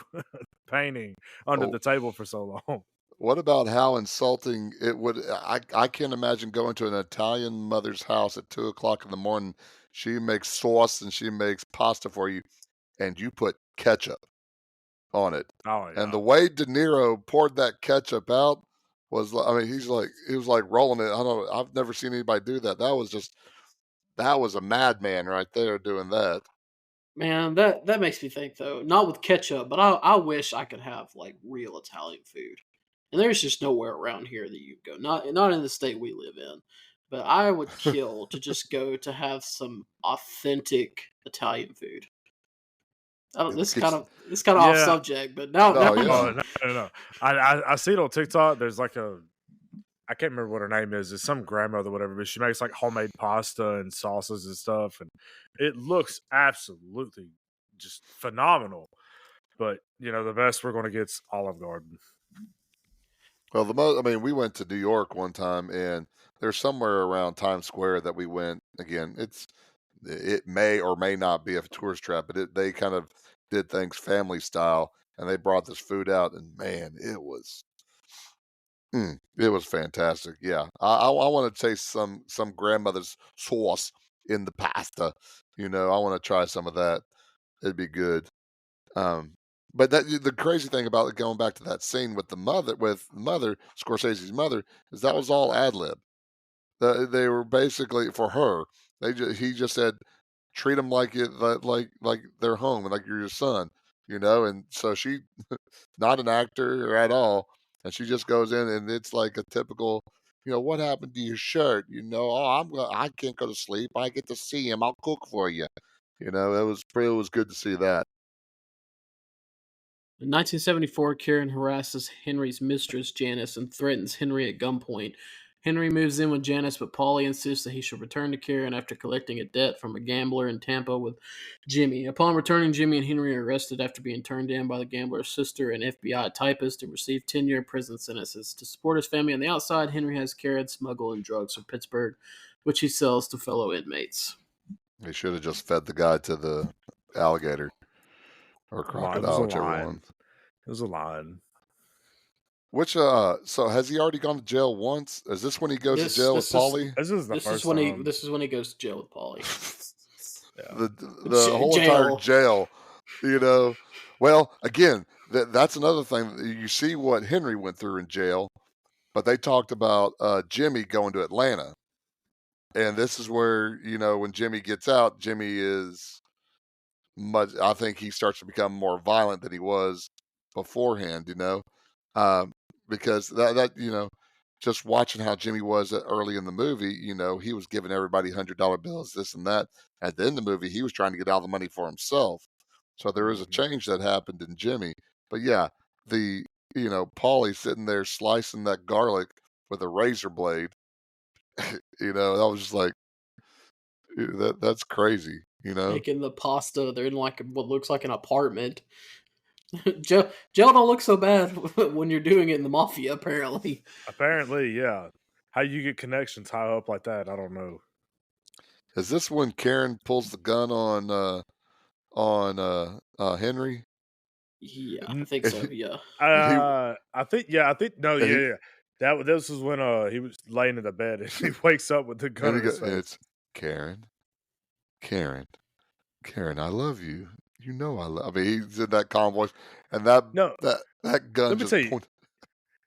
painting under Oh, the table for so long. what about how insulting it would? I can't imagine going to an Italian mother's house at 2 o'clock in the morning. She makes sauce and she makes pasta for you, and you put ketchup on it. Oh And yeah. the way De Niro poured that ketchup out I mean, he was like rolling it. I don't know. I've never seen anybody do that. That was a madman right there doing that. Man, that makes me think though. Not with ketchup, but I wish I could have like real Italian food. And there's just nowhere around here that you go. Not in the state we live in. But I would kill to just go to have some authentic Italian food. It This gets is kind of off Yeah. subject, but now no, I'm yeah. Oh no. I see it on TikTok. There's like I can't remember what her name is. It's some grandmother, whatever, but she makes like homemade pasta and sauces and stuff, and it looks absolutely just phenomenal. But the best we're going to get's Olive Garden. Well, I mean, we went to New York one time, and there's somewhere around Times Square that we went. Again, it may or may not be a tourist trap, but they kind of did things family style, and they brought this food out, and man, it was fantastic. Yeah, I want to taste some grandmother's sauce in the pasta. I want to try some of that. It'd be good. Um, but the crazy thing about it, going back to that scene with Scorsese's mother, is that was all ad lib. They were basically for her. He just said, treat them like like they're home and like you're your son, And so she, not an actor at all, and she just goes in and it's like a typical, what happened to your shirt? Oh, I can't go to sleep. I get to see him. I'll cook for you. It was good to see that. In 1974, Karen harasses Henry's mistress, Janice, and threatens Henry at gunpoint. Henry moves in with Janice, but Polly insists that he should return to Karen after collecting a debt from a gambler in Tampa with Jimmy. Upon returning, Jimmy and Henry are arrested after being turned in by the gambler's sister, an FBI typist, and receive 10-year prison sentences. To support his family on the outside, Henry has Karen smuggle in drugs from Pittsburgh, which he sells to fellow inmates. They should have just fed the guy to the alligator or It was a crocodile, whichever line. one. It was a line. So has he already gone to jail once? Is this when he goes to jail with Paulie? This is the first time. This is when he goes to jail with Polly. Yeah. The whole entire jail, Well, again, that's another thing. You see what Henry went through in jail, but they talked about Jimmy going to Atlanta. And this is where, when Jimmy gets out, Jimmy is I think he starts to become more violent than he was beforehand, because just watching how Jimmy was early in the movie, he was giving everybody $100 bills, this and that. At the end of the movie, he was trying to get all the money for himself. So there is a change that happened in Jimmy. But yeah, Paulie sitting there slicing that garlic with a razor blade, that was just like, that's crazy, Making the pasta. They're in like what looks like an apartment. Joe don't look so bad when you're doing it in the mafia, apparently. Apparently, yeah. How you get connections high up like that, I don't know. Is this when Karen pulls the gun on Henry? Yeah, I think so. Yeah. I think no, yeah. This was when he was laying in the bed and he wakes up with the gun in his face. It's Karen, I love you. I love. I mean, he's in that calm voice, and that gun. Let me tell you,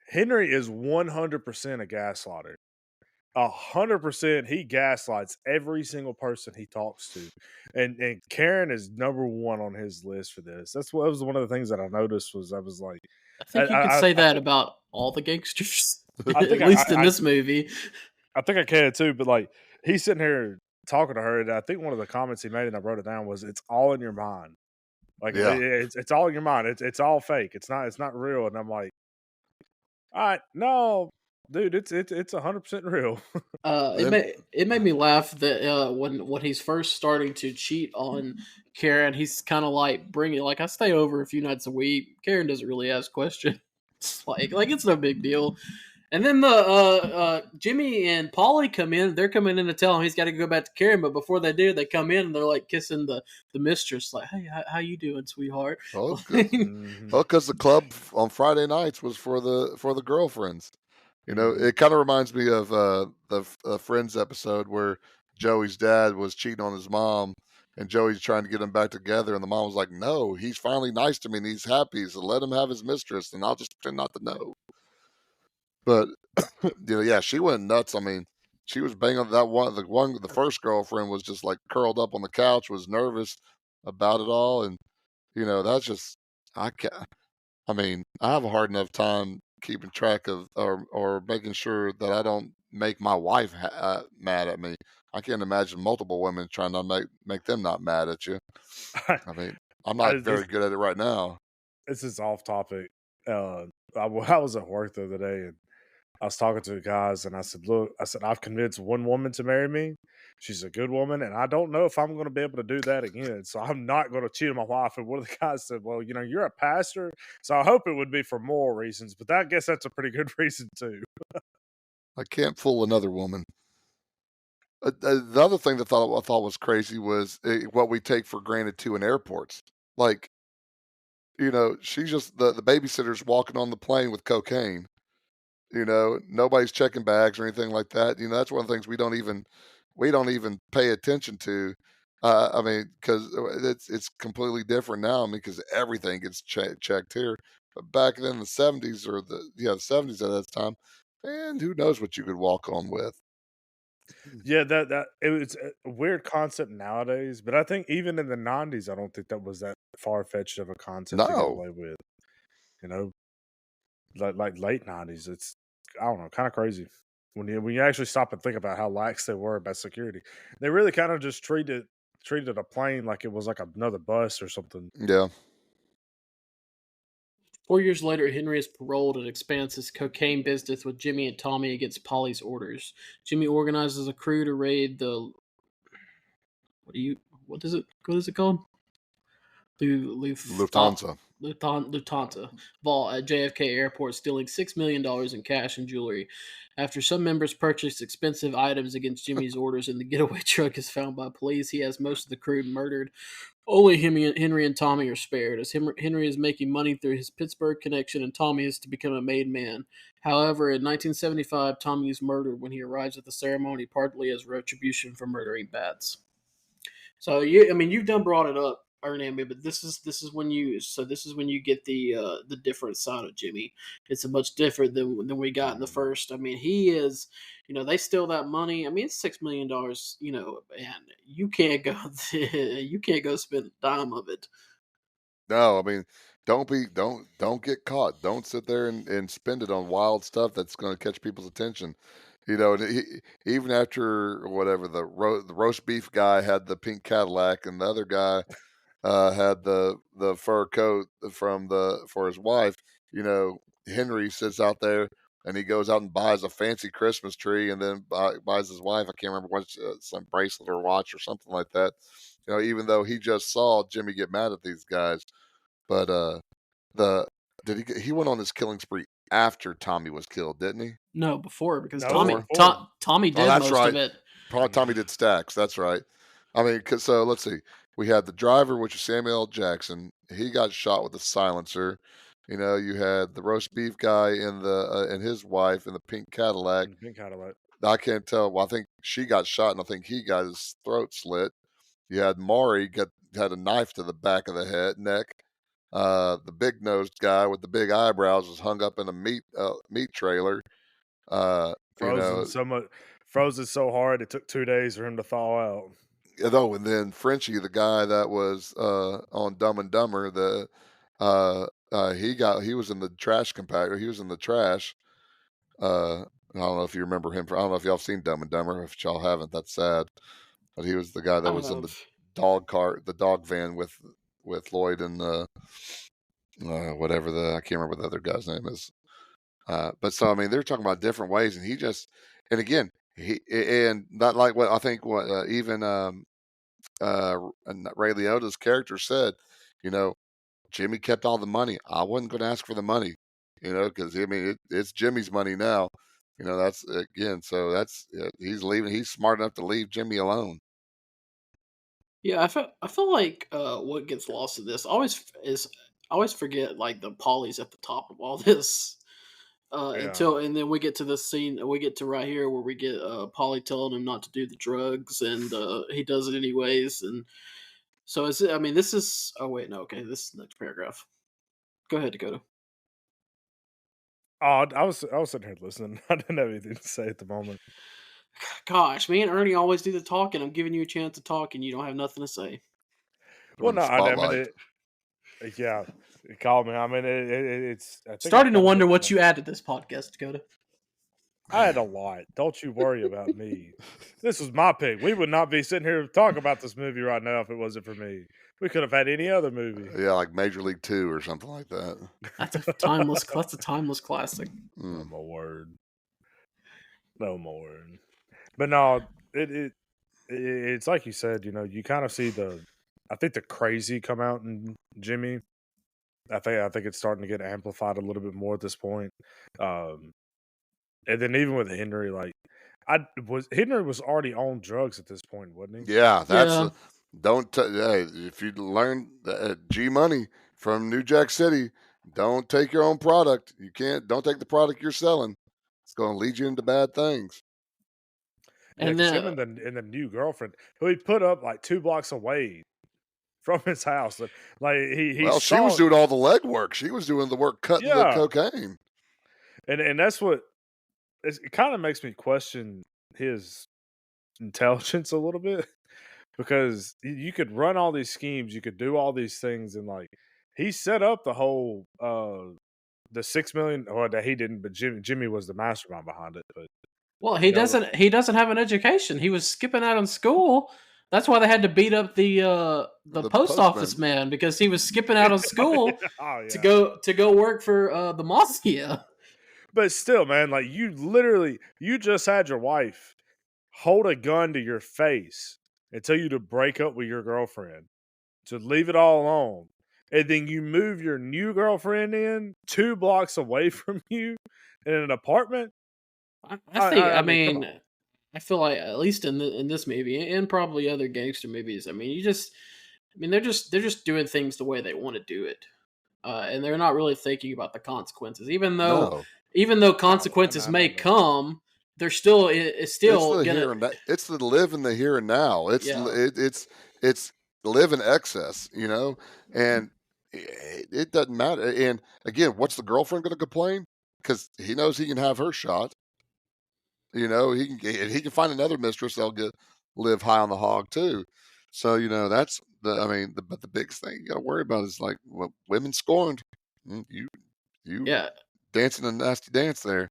Henry is 100% a gaslighter. 100%, he gaslights every single person he talks to, and Karen is number one on his list for this. That was one of the things that I noticed. I was like, I think you could say that about all the gangsters, at least in this movie. I think I can too, but like he's sitting here talking to her, and I think one of the comments he made, and I wrote it down, was "It's all in your mind." Like it's all in your mind. It's all fake. It's not real. And I'm like, all right, no, dude, it's 100% real. It made me laugh that when he's first starting to cheat on Karen, he's kind of like bringing, like, I stay over a few nights a week. Karen doesn't really ask questions. like it's no big deal. And then the Jimmy and Paulie come in. They're coming in to tell him he's got to go back to Karen. But before they do, they come in and they're like kissing the mistress, like, "Hey, how you doing, sweetheart?" Oh, because the club on Friday nights was for the girlfriends. It kind of reminds me of the Friends episode where Joey's dad was cheating on his mom, and Joey's trying to get them back together, and the mom was like, "No, he's finally nice to me, and he's happy, so let him have his mistress, and I'll just pretend not to know." But yeah, she went nuts. I mean, she was banging the first girlfriend was just like curled up on the couch, was nervous about it all, and that's just I can't. I mean, I have a hard enough time keeping track of or making sure that I don't make my wife mad at me. I can't imagine multiple women trying to make them not mad at you. I mean, I'm not very good at it right now. This is off topic. I was at work the other day, and I was talking to the guys, and I said, "Look, I've convinced one woman to marry me. She's a good woman, and I don't know if I'm going to be able to do that again. So I'm not going to cheat on my wife." And one of the guys said, "Well, you're a pastor, so I hope it would be for moral reasons, but I guess that's a pretty good reason too." I can't fool another woman. The other thing that I thought was crazy was what we take for granted too in airports. Like, she's just the babysitter's walking on the plane with cocaine. Nobody's checking bags or anything like that. That's one of the things we don't even pay attention to. I mean, because it's completely different now. I mean, because everything gets checked here. But back then, the '70s or the '70s at that time, and who knows what you could walk on with. Yeah, that it's a weird concept nowadays, but I think even in the '90s, I don't think that was that far fetched of a concept to get No, away with. You know, like late '90s, it's I don't know, kind of crazy when you actually stop and think about how lax they were about security. They really kind of just treated a plane like it was like another bus or something. yeah, 4 years later, Henry is paroled and expands his cocaine business with Jimmy and Tommy against Polly's orders. Jimmy organizes a crew to raid the what is it called? Lufthansa. Lufthansa vault at JFK Airport, stealing $6 million in cash and jewelry. After some members purchase expensive items against Jimmy's orders and the getaway truck is found by police, he has most of the crew murdered. Only Henry and Tommy are spared, as Henry is making money through his Pittsburgh connection and Tommy is to become a made man. However, in 1975, Tommy is murdered when he arrives at the ceremony, partly as retribution for murdering Bats. So, you've done brought it up. Ernie. I mean, but this is when you get the different side of Jimmy. It's a much different than we got in the first. I mean, he is, they steal that money. I mean, it's $6 million, and you can't go you can't go spend a dime of it. No, I mean, don't get caught. Don't sit there and spend it on wild stuff that's going to catch people's attention. Even after whatever the roast beef guy had the pink Cadillac and the other guy had the fur coat for his wife. Henry sits out there and he goes out and buys a fancy Christmas tree and then buys his wife. I can't remember what some bracelet or watch or something like that. Even though he just saw Jimmy get mad at these guys, but he went on his killing spree after Tommy was killed, didn't he? No, before, because No, Tommy did most of it. Probably Tommy did stacks. That's right. I mean, so let's see. We had the driver, which is Samuel L. Jackson. He got shot with a silencer. You had the roast beef guy and his wife in the pink Cadillac. I can't tell. Well, I think she got shot, and I think he got his throat slit. You had Maury had a knife to the back of the neck. The big nosed guy with the big eyebrows was hung up in a meat trailer. Frozen so hard it took 2 days for him to thaw out. And then Frenchie, the guy that was on Dumb and Dumber, he was in the trash compactor. He was in the trash. I don't know if you remember him. I don't know if y'all have seen Dumb and Dumber. If y'all haven't, that's sad. But he was the guy that was in the dog cart, the dog van with Lloyd and whatever I can't remember what the other guy's name is. But so I mean, they're talking about different ways, and again, and not like what I think even Ray Liotta's character said. Jimmy kept all the money. I wasn't going to ask for the money, because I mean it's Jimmy's money now. That's again. So that's he's leaving. He's smart enough to leave Jimmy alone. Yeah, I feel like what gets lost in this I always forget like the Polly's at the top of all this. And then we get to this scene. We get to right here where we get Polly telling him not to do the drugs, and he does it anyways. And so this is. Oh wait, no. Okay, this is the next paragraph. Go ahead, Dakota. Oh, I was sitting here listening. I didn't have anything to say at the moment. Gosh, me and Ernie always do the talking. I'm giving you a chance to talk, and you don't have nothing to say. Well, no, I mean, yeah, call me. I mean, it's starting to wonder what you add to this podcast, Dakota. I had a lot. Don't you worry about me. This was my pick. We would not be sitting here talking about this movie right now if it wasn't for me. We could have had any other movie. Yeah, like Major League 2 or something like that. That's a timeless classic. No more word. But no, it's like you said. You kind of see I think the crazy come out in Jimmy. I think it's starting to get amplified a little bit more at this point. And then even with Henry, Henry was already on drugs at this point, wasn't he? Yeah, if you learn G Money from New Jack City, don't take your own product. Don't take the product you're selling. It's going to lead you into bad things. And then him and the new girlfriend, who he put up like 2 blocks away from his house. She was doing all the legwork. She was doing the work cutting the cocaine. And that's what it kind of makes me question his intelligence a little bit, because you could run all these schemes, you could do all these things, and he set up the whole the $6 million, or that he didn't, but Jimmy was the mastermind behind it. But he doesn't have an education. He was skipping out on school. That's why they had to beat up the post office man, because he was skipping out of school to go work for the mafia. But still, man, you just had your wife hold a gun to your face and tell you to break up with your girlfriend, to leave it all alone, and then you move your new girlfriend in 2 blocks away from you in an apartment. I mean, I feel like at least in this movie and probably other gangster movies, I mean, they're just doing things the way they want to do it, and they're not really thinking about the consequences. Even though consequences may come, they're it's still it's the live in the here and now. It's live in excess, and it doesn't matter. And again, what's the girlfriend going to complain? Because he knows he can have her shot. He can find another mistress that'll live high on the hog too. So that's but the biggest thing you got to worry about is like women scorned. You Yeah. dancing a nasty dance there.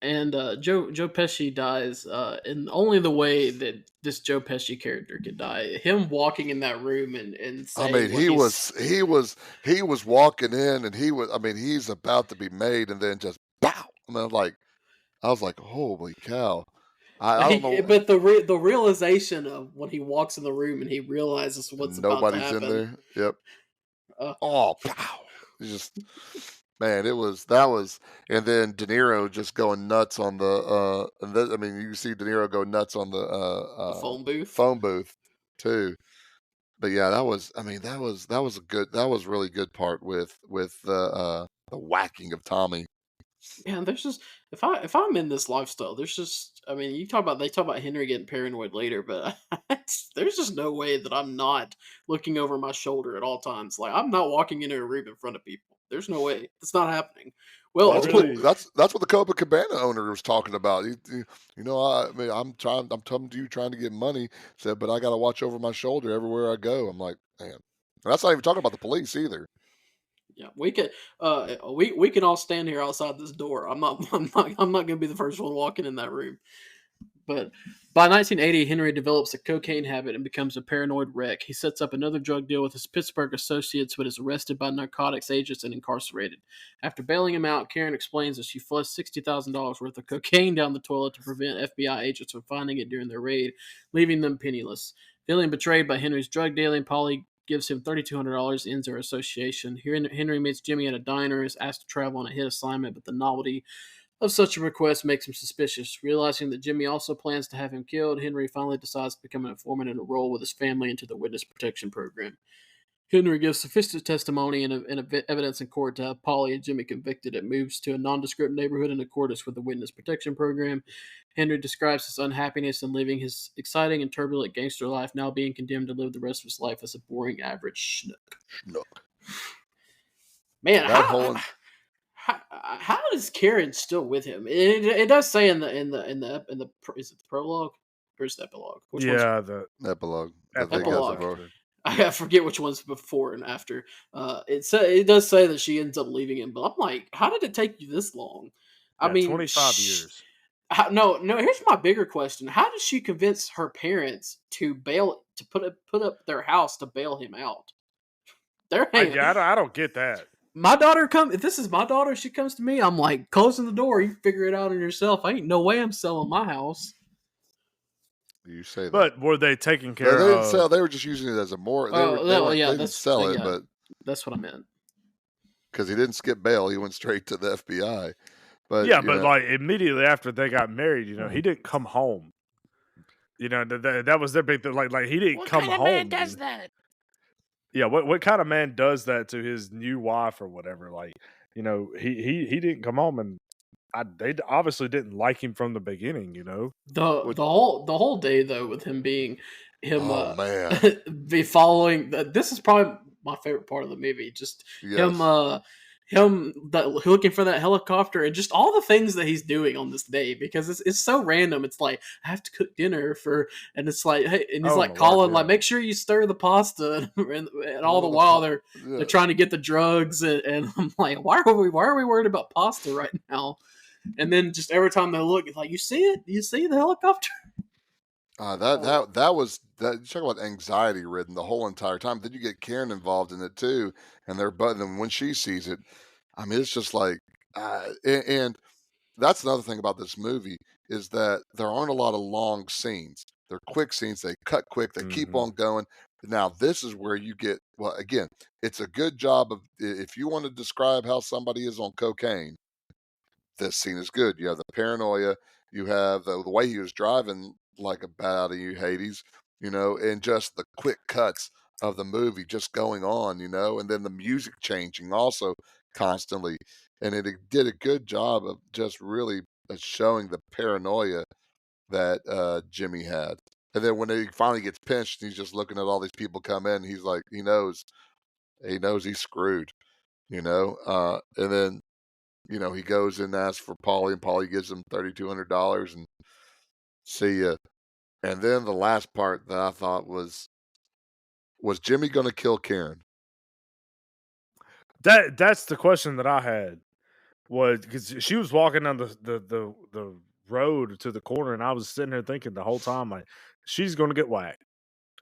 And Joe Pesci dies in only the way that this Joe Pesci character could die. Him walking in that room and saying, I mean, he was walking in, and he's about to be made, and then just bow. I was like, holy cow! I don't know. But the realization of when he walks in the room and he realizes what's about to Nobody's in happen. there. Yep. Uh, Oh, pow! Just man, that was, and then De Niro just going nuts on the. You see De Niro go nuts on the phone booth too. But yeah, that was a really good part with the whacking of Tommy. Man, there's just if I'm in this lifestyle, there's just they talk about Henry getting paranoid later, but there's just no way that I'm not looking over my shoulder at all times. Like I'm not walking into a room in front of people. There's no way. It's not happening. Well, That's what the Copacabana owner was talking about. I'm talking to you trying to get money, said, but I got to watch over my shoulder everywhere I go. I'm like, man, and that's not even talking about the police either. Yeah, we can we can all stand here outside this door. I'm not going to be the first one walking in that room. But by 1980, Henry develops a cocaine habit and becomes a paranoid wreck. He sets up another drug deal with his Pittsburgh associates, but is arrested by narcotics agents and incarcerated. After bailing him out, Karen explains that she flushed $60,000 worth of cocaine down the toilet to prevent FBI agents from finding it during their raid, leaving them penniless. Feeling betrayed by Henry's drug dealing, Polly gives him $3,200, ends their association. Here, Henry meets Jimmy at a diner, is asked to travel on a hit assignment, but the novelty of such a request makes him suspicious. Realizing that Jimmy also plans to have him killed, Henry finally decides to become an informant and enroll with his family into the witness protection program. Henry gives sufficient testimony and evidence in court to have Polly and Jimmy convicted. It moves to a nondescript neighborhood in accordance with the witness protection program. Henry describes his unhappiness in living his exciting and turbulent gangster life, now being condemned to live the rest of his life as a boring average schnook. Man, how is Karen still with him? It does say in the is it the prologue or is it the epilogue? The epilogue. Epilogue. I forget which one's before and after. It does say that she ends up leaving him, but I'm like, how did it take you this long? 25 years. No. Here's my bigger question: how did she convince her parents to put up their house to bail him out? I don't get that. My daughter if this is my daughter, she comes to me, I'm like, closing the door, you figure it out on yourself. I ain't no way I'm selling my house. You say that. But were they taking care of... They didn't sell, they were just using it as a more... They didn't sell it, but... That's what I meant. Because he didn't skip bail, he went straight to the FBI. But like immediately after they got married, he didn't come home. That was their big thing. Like he didn't come home. What kind of man does that? Yeah, what kind of man does that to his new wife or whatever? Like, he didn't come home, and they obviously didn't like him from the beginning. The whole day though, with him being him, man, be following. This is probably my favorite part of the movie. Just him looking for that helicopter and just all the things that he's doing on this day, because it's so random. It's like, I have to cook dinner and it's like, hey, and he's calling, like, make sure you stir the pasta, and all the while they're trying to get the drugs, and I'm like, why are we worried about pasta right now? And then just every time they look, it's like, you see it? You see the helicopter? That was you talk about anxiety ridden the whole entire time. Then you get Karen involved in it too, and and when she sees it, it's just like, and that's another thing about this movie is that there aren't a lot of long scenes. They're quick scenes. They cut quick. They keep on going. Now this is where you get, well, again, it's a good job of, if you want to describe how somebody is on cocaine, this scene is good. You have the paranoia. You have the way he was driving like a bat out of Hades, and just the quick cuts of the movie just going on, and then the music changing also constantly. And it did a good job of just really showing the paranoia that Jimmy had. And then when he finally gets pinched, he's just looking at all these people come in. He's like, he knows he's screwed, And then, he goes and asks for Paulie, and Paulie gives him $3,200 and see ya. And then the last part that I thought was Jimmy going to kill Karen? That's the question that I had, was because she was walking down the road to the corner, and I was sitting there thinking the whole time, like, she's going to get whacked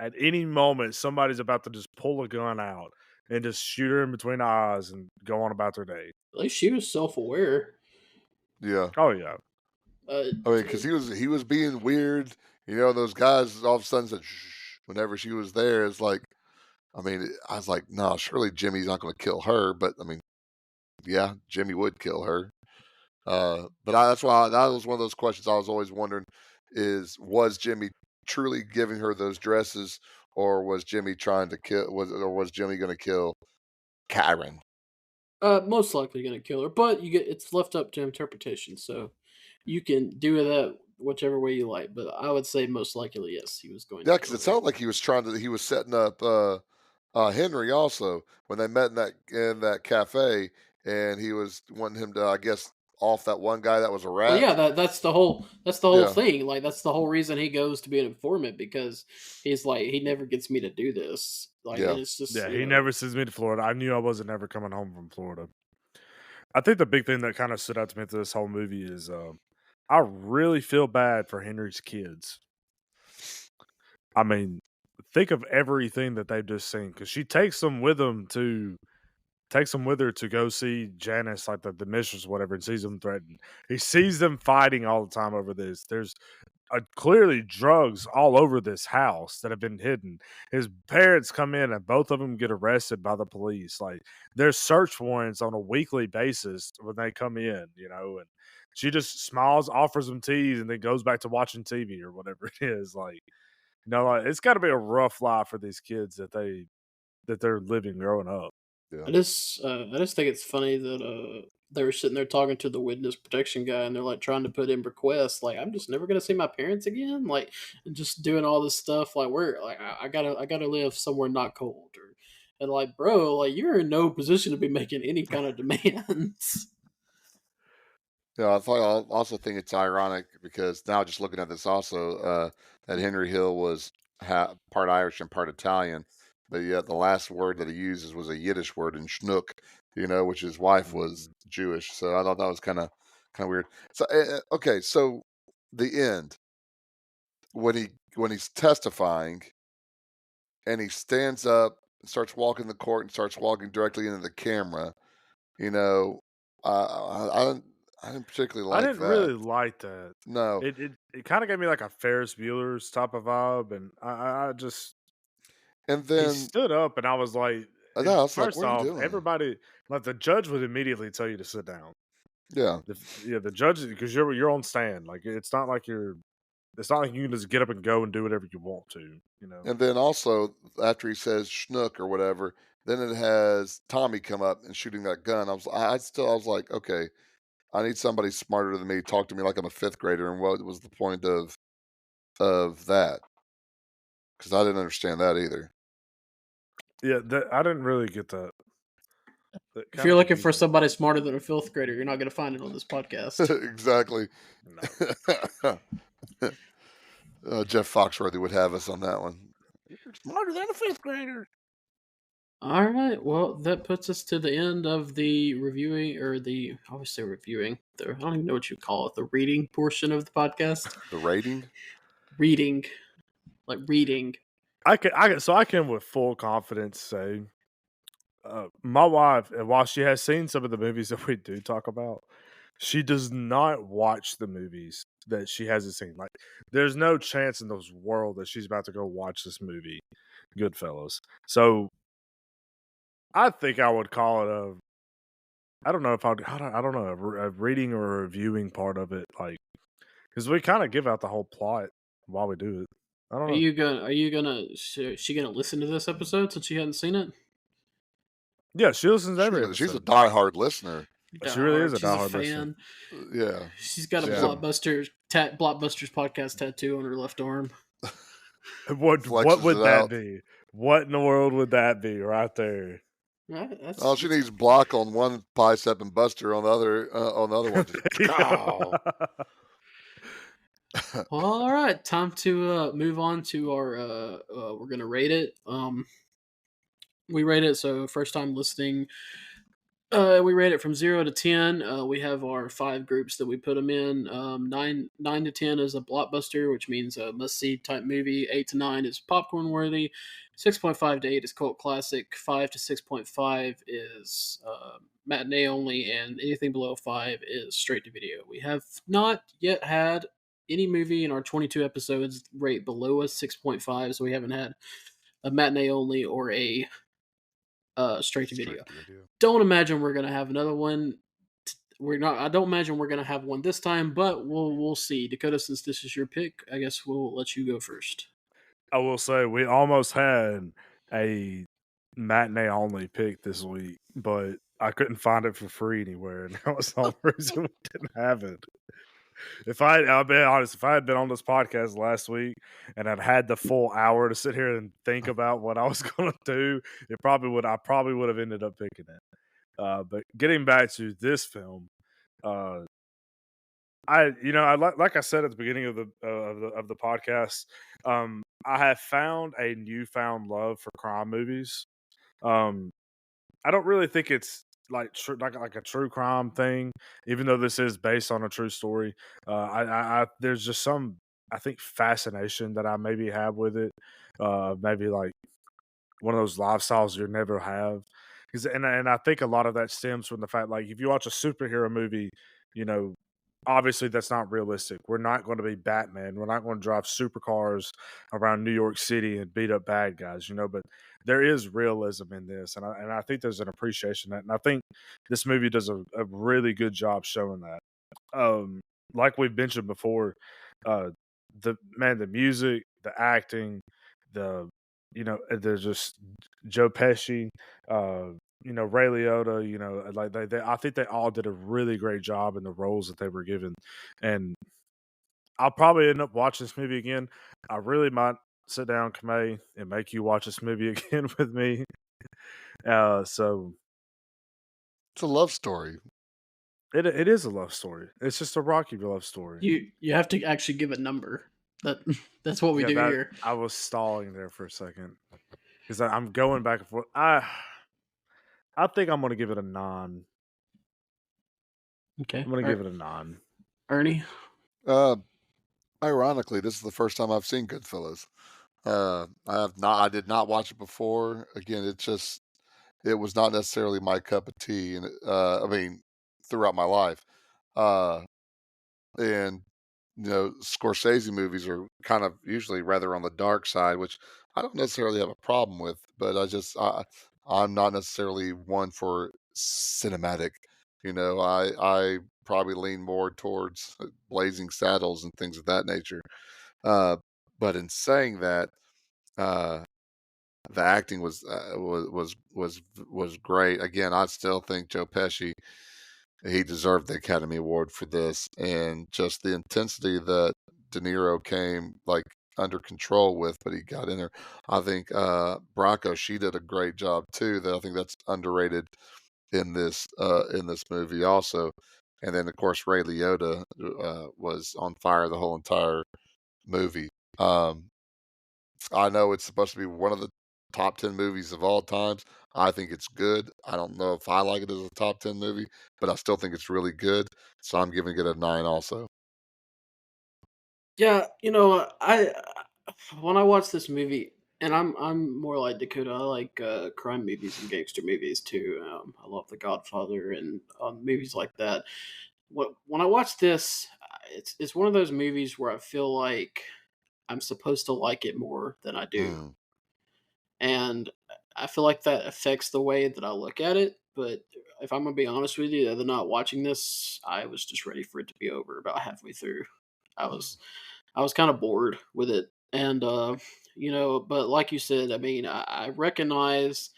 at any moment. Somebody's about to just pull a gun out and just shoot her in between the eyes and go on about their day. At least she was self-aware. Yeah. Oh yeah. I mean, because he was being weird. Those guys all of a sudden said shh whenever she was there. It's like, I mean, I was like, no, surely Jimmy's not going to kill her. But I mean, yeah, Jimmy would kill her. But that's why that was one of those questions I was always wondering: was Jimmy truly giving her those dresses, or was Jimmy trying to kill? Was Jimmy going to kill Karen? Most likely going to kill her, but it's left up to interpretation. So you can do that whichever way you like. But I would say most likely yes, he was going. Yeah, to because kill it her. sounded like he was setting up Henry also when they met in that cafe, and he was wanting him to, I guess, off that one guy that was a rat. Well, yeah, that's the whole Yeah. thing. Like that's the whole reason he goes to be an informant, because he's like, he never gets me to do this. Like, Yeah. and it's just Yeah, he never sends me to Florida. I knew I wasn't ever coming home from Florida. I think the big thing that kind of stood out to me through this whole movie is I really feel bad for Henry's kids. I mean, think of everything that they've just seen, because she takes them with her to go see Janice, like the mistress or whatever, and sees them threatened. He sees them fighting all the time over this. There's clearly drugs all over this house that have been hidden. His parents come in and both of them get arrested by the police. Like, there's search warrants on a weekly basis when they come in, and she just smiles, offers them tea, and then goes back to watching TV or whatever it is. Like, it's got to be a rough life for these kids that they're living growing up. Yeah. I just think it's funny that they were sitting there talking to the witness protection guy, and they're like trying to put in requests, like, I'm just never gonna see my parents again, like, and just doing all this stuff, like, we're like, I gotta live somewhere not cold, and like, bro, like, you're in no position to be making any kind of demands. Yeah, I also think it's ironic because now just looking at this also, that Henry Hill was part Irish and part Italian, but yet the last word that he uses was a Yiddish word in schnook, which his wife was Jewish. So I thought that was kind of weird. So okay, so the end when he's testifying and he stands up and starts walking the court and starts walking directly into the camera, I didn't particularly like that. I didn't really like that. No. It kind of gave me like a Ferris Bueller's type of vibe, and I just. And He then stood up, and I was like, I was like, first what are you off, doing? everybody, like, the judge would immediately tell you to sit down. Yeah. The judge, because you're on stand. Like, it's not like you can just get up and go and do whatever you want to. And then also after he says schnook or whatever, then it has Tommy come up and shooting that gun. I was like, okay, I need somebody smarter than me talk to me like I'm a fifth grader. And what was the point of that? Because I didn't understand that either. Yeah, I didn't really get that. If you're looking for somebody smarter than a fifth grader, you're not going to find it on this podcast. Exactly. No. Jeff Foxworthy would have us on that one. You're smarter than a fifth grader. All right. Well, that puts us to the end of the reviewing, or I always say reviewing. I don't even know what you call it. The reading portion of the podcast. The rating? Reading. Like reading. I can with full confidence say, my wife, while she has seen some of the movies that we do talk about, she does not watch the movies that she hasn't seen. Like, there's no chance in this world that she's about to go watch this movie, Goodfellas. So, I think I would call it I don't know if I don't know, a reading or a reviewing part of it, like, because we kind of give out the whole plot while we do it. I don't know. Is she gonna listen to this episode since she hadn't seen it? Yeah, she listens to every episode. She's a diehard listener. She really is a She's diehard fan. Yeah. She's got a Blockbusters podcast tattoo on her left arm. What would that be? What in the world would that be right there? All she needs block on one bicep and Buster on the other one. Just, Well, all right, time to move on to our. We're gonna rate it. We rate it. So first time listening, we rate it from 0 to 10. We have our 5 groups that we put them in. 9 to 10 is a blockbuster, which means a must see type movie. 8 to 9 is popcorn worthy. 6.5 to 8 is cult classic. 5 to 6.5 is matinee only, and anything below 5 is straight to video. We have not yet had any movie in our 22 episodes rate below a 6.5, so we haven't had a matinee only or a straight to video. Don't imagine we're gonna have another one. We're not. I don't imagine we're gonna have one this time, but we'll see. Dakota, since this is your pick, I guess we'll let you go first. I will say we almost had a matinee only pick this week, but I couldn't find it for free anywhere, and that was the only reason we didn't have it. I'll be honest, if I had been on this podcast last week and I'd had the full hour to sit here and think about what I was going to do, I probably would have ended up picking it. But getting back to this film, like I said at the beginning of the podcast, I have found a newfound love for crime movies. I don't really think it's like a true crime thing, even though this is based on a true story. I there's just some, I think, fascination that I maybe have with it. Maybe like one of those lifestyles you never have. And I think a lot of that stems from the fact, like, if you watch a superhero movie, you know, obviously that's not realistic. We're not going to be Batman. We're not going to drive supercars around New York City and beat up bad guys, but there is realism in this. And I think there's an appreciation that, and I think this movie does a really good job showing that. Like we've mentioned before, the music, the acting, there's just Joe Pesci, Ray Liotta, like I think they all did a really great job in the roles that they were given. And I'll probably end up watching this movie again. I really might sit down, Kamei, and make you watch this movie again with me. So it's a love story. It is a love story. It's just a Rocky love story. You have to actually give a number. That's what we do here. I was stalling there for a second because I'm going back and forth. I think I'm going to give it a 9. Okay, I'm going to give it a 9. Ernie. Ironically, this is the first time I've seen Goodfellas. I did not watch it before. Again, it was not necessarily my cup of tea, and I mean, throughout my life. And Scorsese movies are kind of usually rather on the dark side, which I don't necessarily have a problem with, but I'm not necessarily one for cinematic. I probably lean more towards Blazing Saddles and things of that nature. But in saying that, the acting was great. Again, I still think Joe Pesci, he deserved the Academy Award for this, and just the intensity that De Niro came like under control with, but he got in there. I think Bracco, she did a great job too. That I think that's underrated in this movie also. And then of course Ray Liotta was on fire the whole entire movie. I know it's supposed to be one of the top 10 movies of all times. I think it's good. I don't know if I like it as a top 10 movie, but I still think it's really good. So I'm giving it a 9 also. Yeah, I when I watch this movie, and I'm more like Dakota. I like crime movies and gangster movies too. I love The Godfather and movies like that. When I watch this, it's one of those movies where I feel like I'm supposed to like it more than I do. And I feel like that affects the way that I look at it. But if I'm gonna be honest with you, other than not watching this, I was just ready for it to be over about halfway through. I was kind of bored with it, and but like you said, I mean, I recognize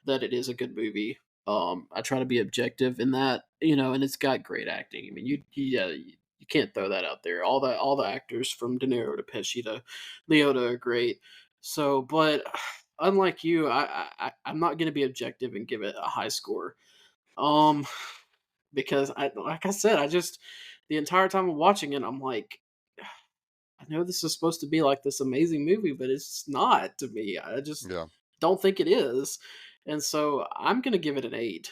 that it is a good movie. I try to be objective in that, and it's got great acting. I mean, You can't throw that out there. All the actors from De Niro to Pesci to Leota are great. So, but unlike you, I'm not going to be objective and give it a high score. Because like I said, the entire time I'm watching it, I'm like, I know this is supposed to be like this amazing movie, but it's not to me. I just don't think it is. And so I'm going to give it an 8.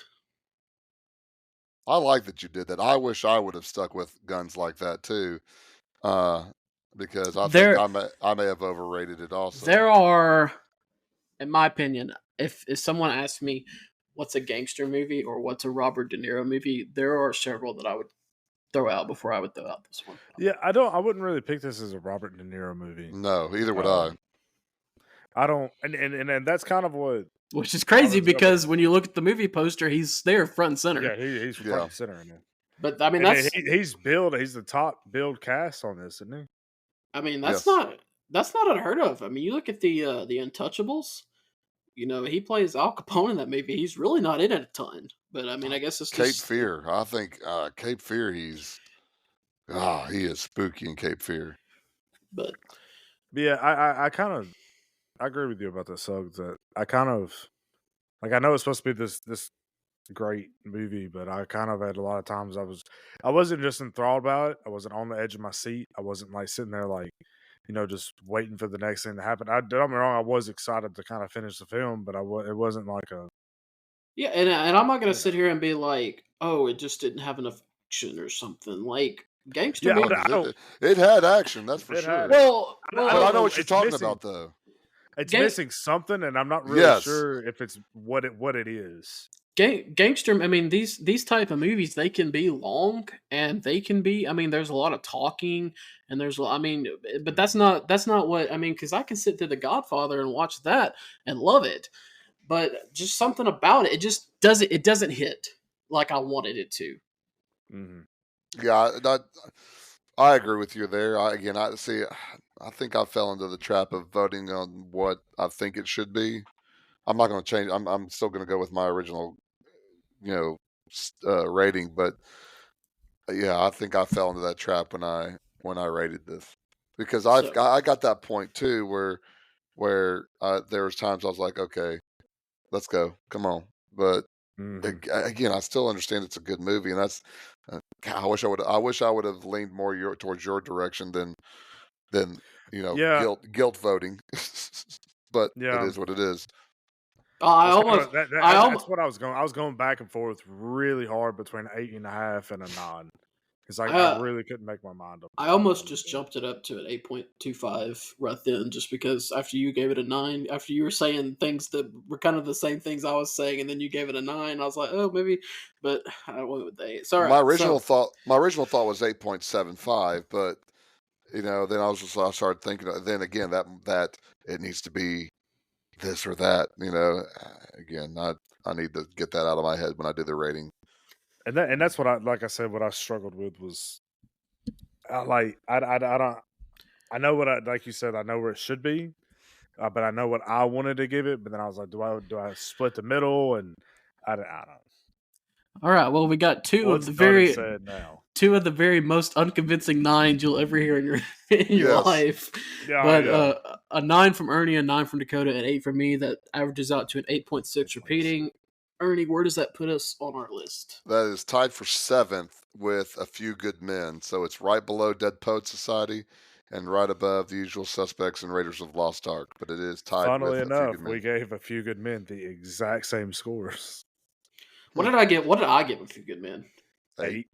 I like that you did that. I wish I would have stuck with guns like that too, because I think I may have overrated it also. There are, in my opinion, if someone asked me what's a gangster movie or what's a Robert De Niro movie, there are several that I would throw out before I would throw out this one. Yeah, I wouldn't really pick this as a Robert De Niro movie. No, either would I. I don't, and that's kind of what. Which is crazy because when you look at the movie poster, he's there front and center. Yeah, he's front and center in it. But I mean, he's the top billed cast on this, isn't he? I mean, that's not unheard of. I mean, you look at the Untouchables. You know, he plays Al Capone in that movie. He's really not in it a ton, but I mean, I guess it's Cape Fear. I think Cape Fear. He is spooky in Cape Fear. But yeah, I kind of agree with you about the Suggs. That I kind of like. I know it's supposed to be this great movie, but I kind of had a lot of times I wasn't just enthralled by it. I wasn't on the edge of my seat. I wasn't like sitting there like, just waiting for the next thing to happen. Don't get me wrong, I was excited to kind of finish the film, but it wasn't like a and I'm not gonna sit here and be like, oh, it just didn't have enough action or something like gangster. Yeah, it had action, that's for sure. Well, but I know what you're talking about though. It's missing something, and I'm not really sure if it's what it is. Gangster. I mean, these type of movies, they can be long, and they can be. I mean, there's a lot of talking, and but that's not what I mean. Because I can sit through The Godfather and watch that and love it, but just something about it, it just doesn't. It doesn't hit like I wanted it to. Mm-hmm. Yeah, I agree with you there. I think I fell into the trap of voting on what I think it should be. I'm not going to change. I'm still going to go with my original, rating. But yeah, I think I fell into that trap when I rated this, because I got that point too where there was times I was like, okay, let's go, come on. But again, I still understand it's a good movie, and that's. I wish I would have leaned more towards your direction than guilt voting. But it is what it is. That's what I was going. I was going back and forth really hard between 8.5 and a 9 because I really couldn't make my mind up. I almost just jumped it up to an 8.25 right then, just because after you gave it a 9, after you were saying things that were kind of the same things I was saying, and then you gave it a 9, I was like, oh, maybe, but I went with 8. Sorry. My original thought was 8.75, but then I started thinking. Then again, that it needs to be this or that. Again, I need to get that out of my head when I do the rating. And that's what what I struggled with was, I know what like you said, I know where it should be, but I know what I wanted to give it. But then I was like, do I split the middle? And I don't. All right. Well, we got two of the very most unconvincing 9s you'll ever hear in your life. Yeah, but a 9 from Ernie, a 9 from Dakota, and 8 from me. That averages out to an 8.6 repeating. Ernie, where does that put us on our list? That is tied for 7th with A Few Good Men. So it's right below Dead Poets Society and right above The Usual Suspects and Raiders of the Lost Ark. But it is tied. Funnily enough, we gave A Few Good Men the exact same scores. What did I give A Few Good Men? 8.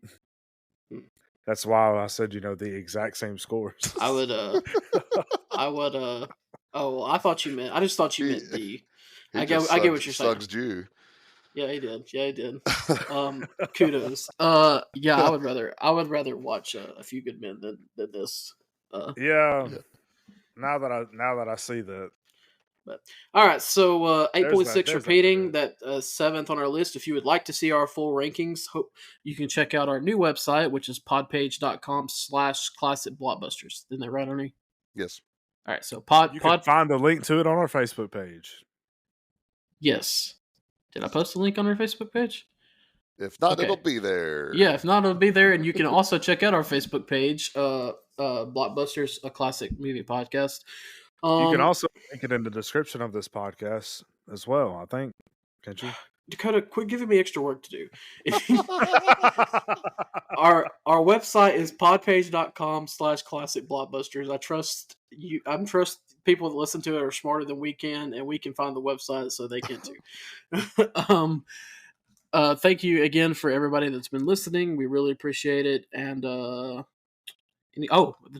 That's why I said, the exact same scores. I would, I thought you meant, I just thought you meant D. I get what you're saying. Suggs you. Yeah, he did. Kudos. Yeah, I would rather watch A Few Good Men than this. Yeah. Now that I see that. But all right, so 8.6 repeating, that 7th on our list. If you would like to see our full rankings, you can check out our new website, which is podpage.com/classic blockbusters. Isn't that right, Ernie? Yes. All right, so you can find the link to it on our Facebook page. Yes. Did I post a link on our Facebook page? If not, Okay. it'll be there. Yeah, if not, it'll be there. And you can also check out our Facebook page, Blockbusters, a classic movie podcast. You can also link it in the description of this podcast as well, I think. Can't you? Dakota, quit giving me extra work to do. Our website is podpage.com/classic blockbusters. I trust you. I trust people that listen to it are smarter than we can, and we can find the website so they can too. Thank you again for everybody that's been listening. We really appreciate it. And the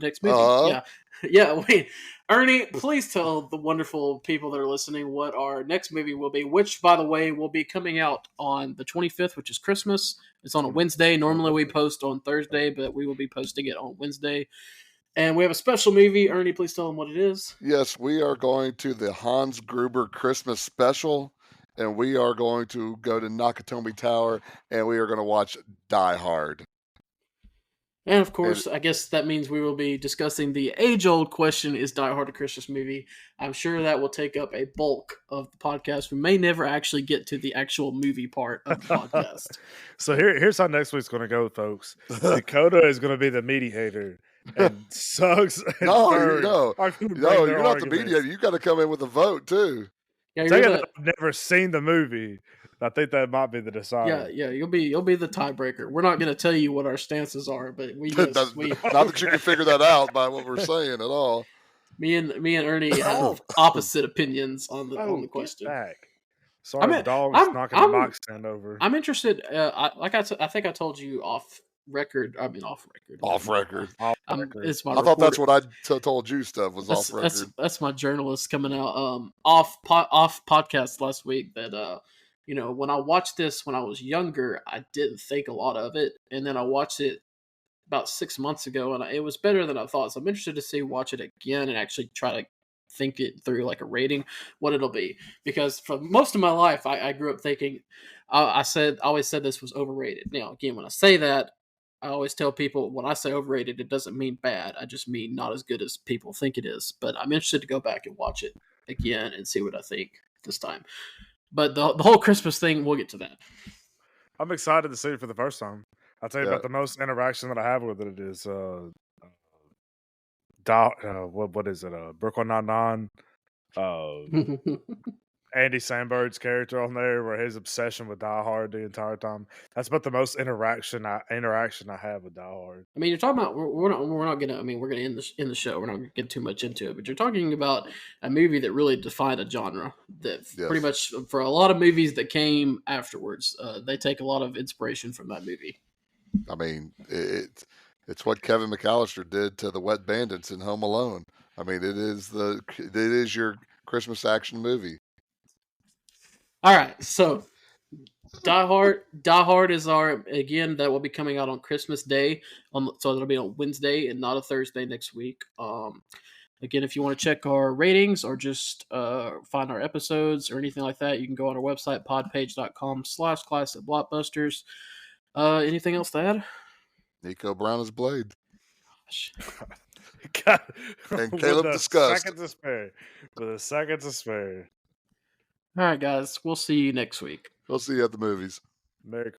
next movie. Yeah. Wait, Ernie, please tell the wonderful people that are listening what our next movie will be. Which, by the way, will be coming out on the 25th, which is Christmas. It's on a Wednesday. Normally we post on Thursday, but we will be posting it on Wednesday. And we have a special movie. Ernie, please tell them what it is. Yes, we are going to the Hans Gruber Christmas special. And we are going to go to Nakatomi Tower, and we are going to watch Die Hard. And of course, I guess that means we will be discussing the age-old question, is Die Hard a Christmas movie? I'm sure that will take up a bulk of the podcast. We may never actually get to the actual movie part of the podcast. So here's how next week's going to go, folks. Dakota is going to be the mediator. And Suggs and No, Bird you're not the mediator. You got to come in with a vote, too. Yeah, I've never seen the movie. I think that might be the decider. Yeah, you'll be the tiebreaker. We're not going to tell you what our stances are, but not that you can figure that out by what we're saying at all. Me and Ernie have opposite opinions on the question. Back. Sorry, the dog's knocking the box stand over. I'm interested. I think I told you off record. I mean, off record. Off record. I thought that's what I told you. Stuff was off record. That's my journalist coming out. Off podcast last week that when I watched this when I was younger, I didn't think a lot of it, and then I watched it about 6 months ago, and it was better than I thought. So I'm interested to watch it again and actually try to think it through like a rating, what it'll be. Because for most of my life, I grew up thinking, I always said this was overrated. Now, again, when I say that, I always tell people when I say overrated, it doesn't mean bad. I just mean not as good as people think it is. But I'm interested to go back and watch it again and see what I think this time. But the whole Christmas thing, we'll get to that. I'm excited to see it for the first time. I'll tell you about the most interaction that I have with it is what is it? Brooklyn Nine-Nine. Andy Samberg's character on there, where his obsession with Die Hard the entire time. That's about the most interaction I have with Die Hard. I mean, you're talking about we're not gonna. I mean, we're gonna end the show. We're not gonna get too much into it, but you're talking about a movie that really defined a genre. That pretty much for a lot of movies that came afterwards, they take a lot of inspiration from that movie. I mean, it's what Kevin McAllister did to the Wet Bandits in Home Alone. I mean, it is your Christmas action movie. All right, so Die Hard is that will be coming out on Christmas Day, so it'll be on Wednesday and not a Thursday next week. Again, if you want to check our ratings or just find our episodes or anything like that, you can go on our website, podpage.com/classic blockbusters. Anything else to add? Nico Brown is Blade. God. And Caleb discussed. With a second to spare. All right, guys. We'll see you next week. We'll see you at the movies. Merry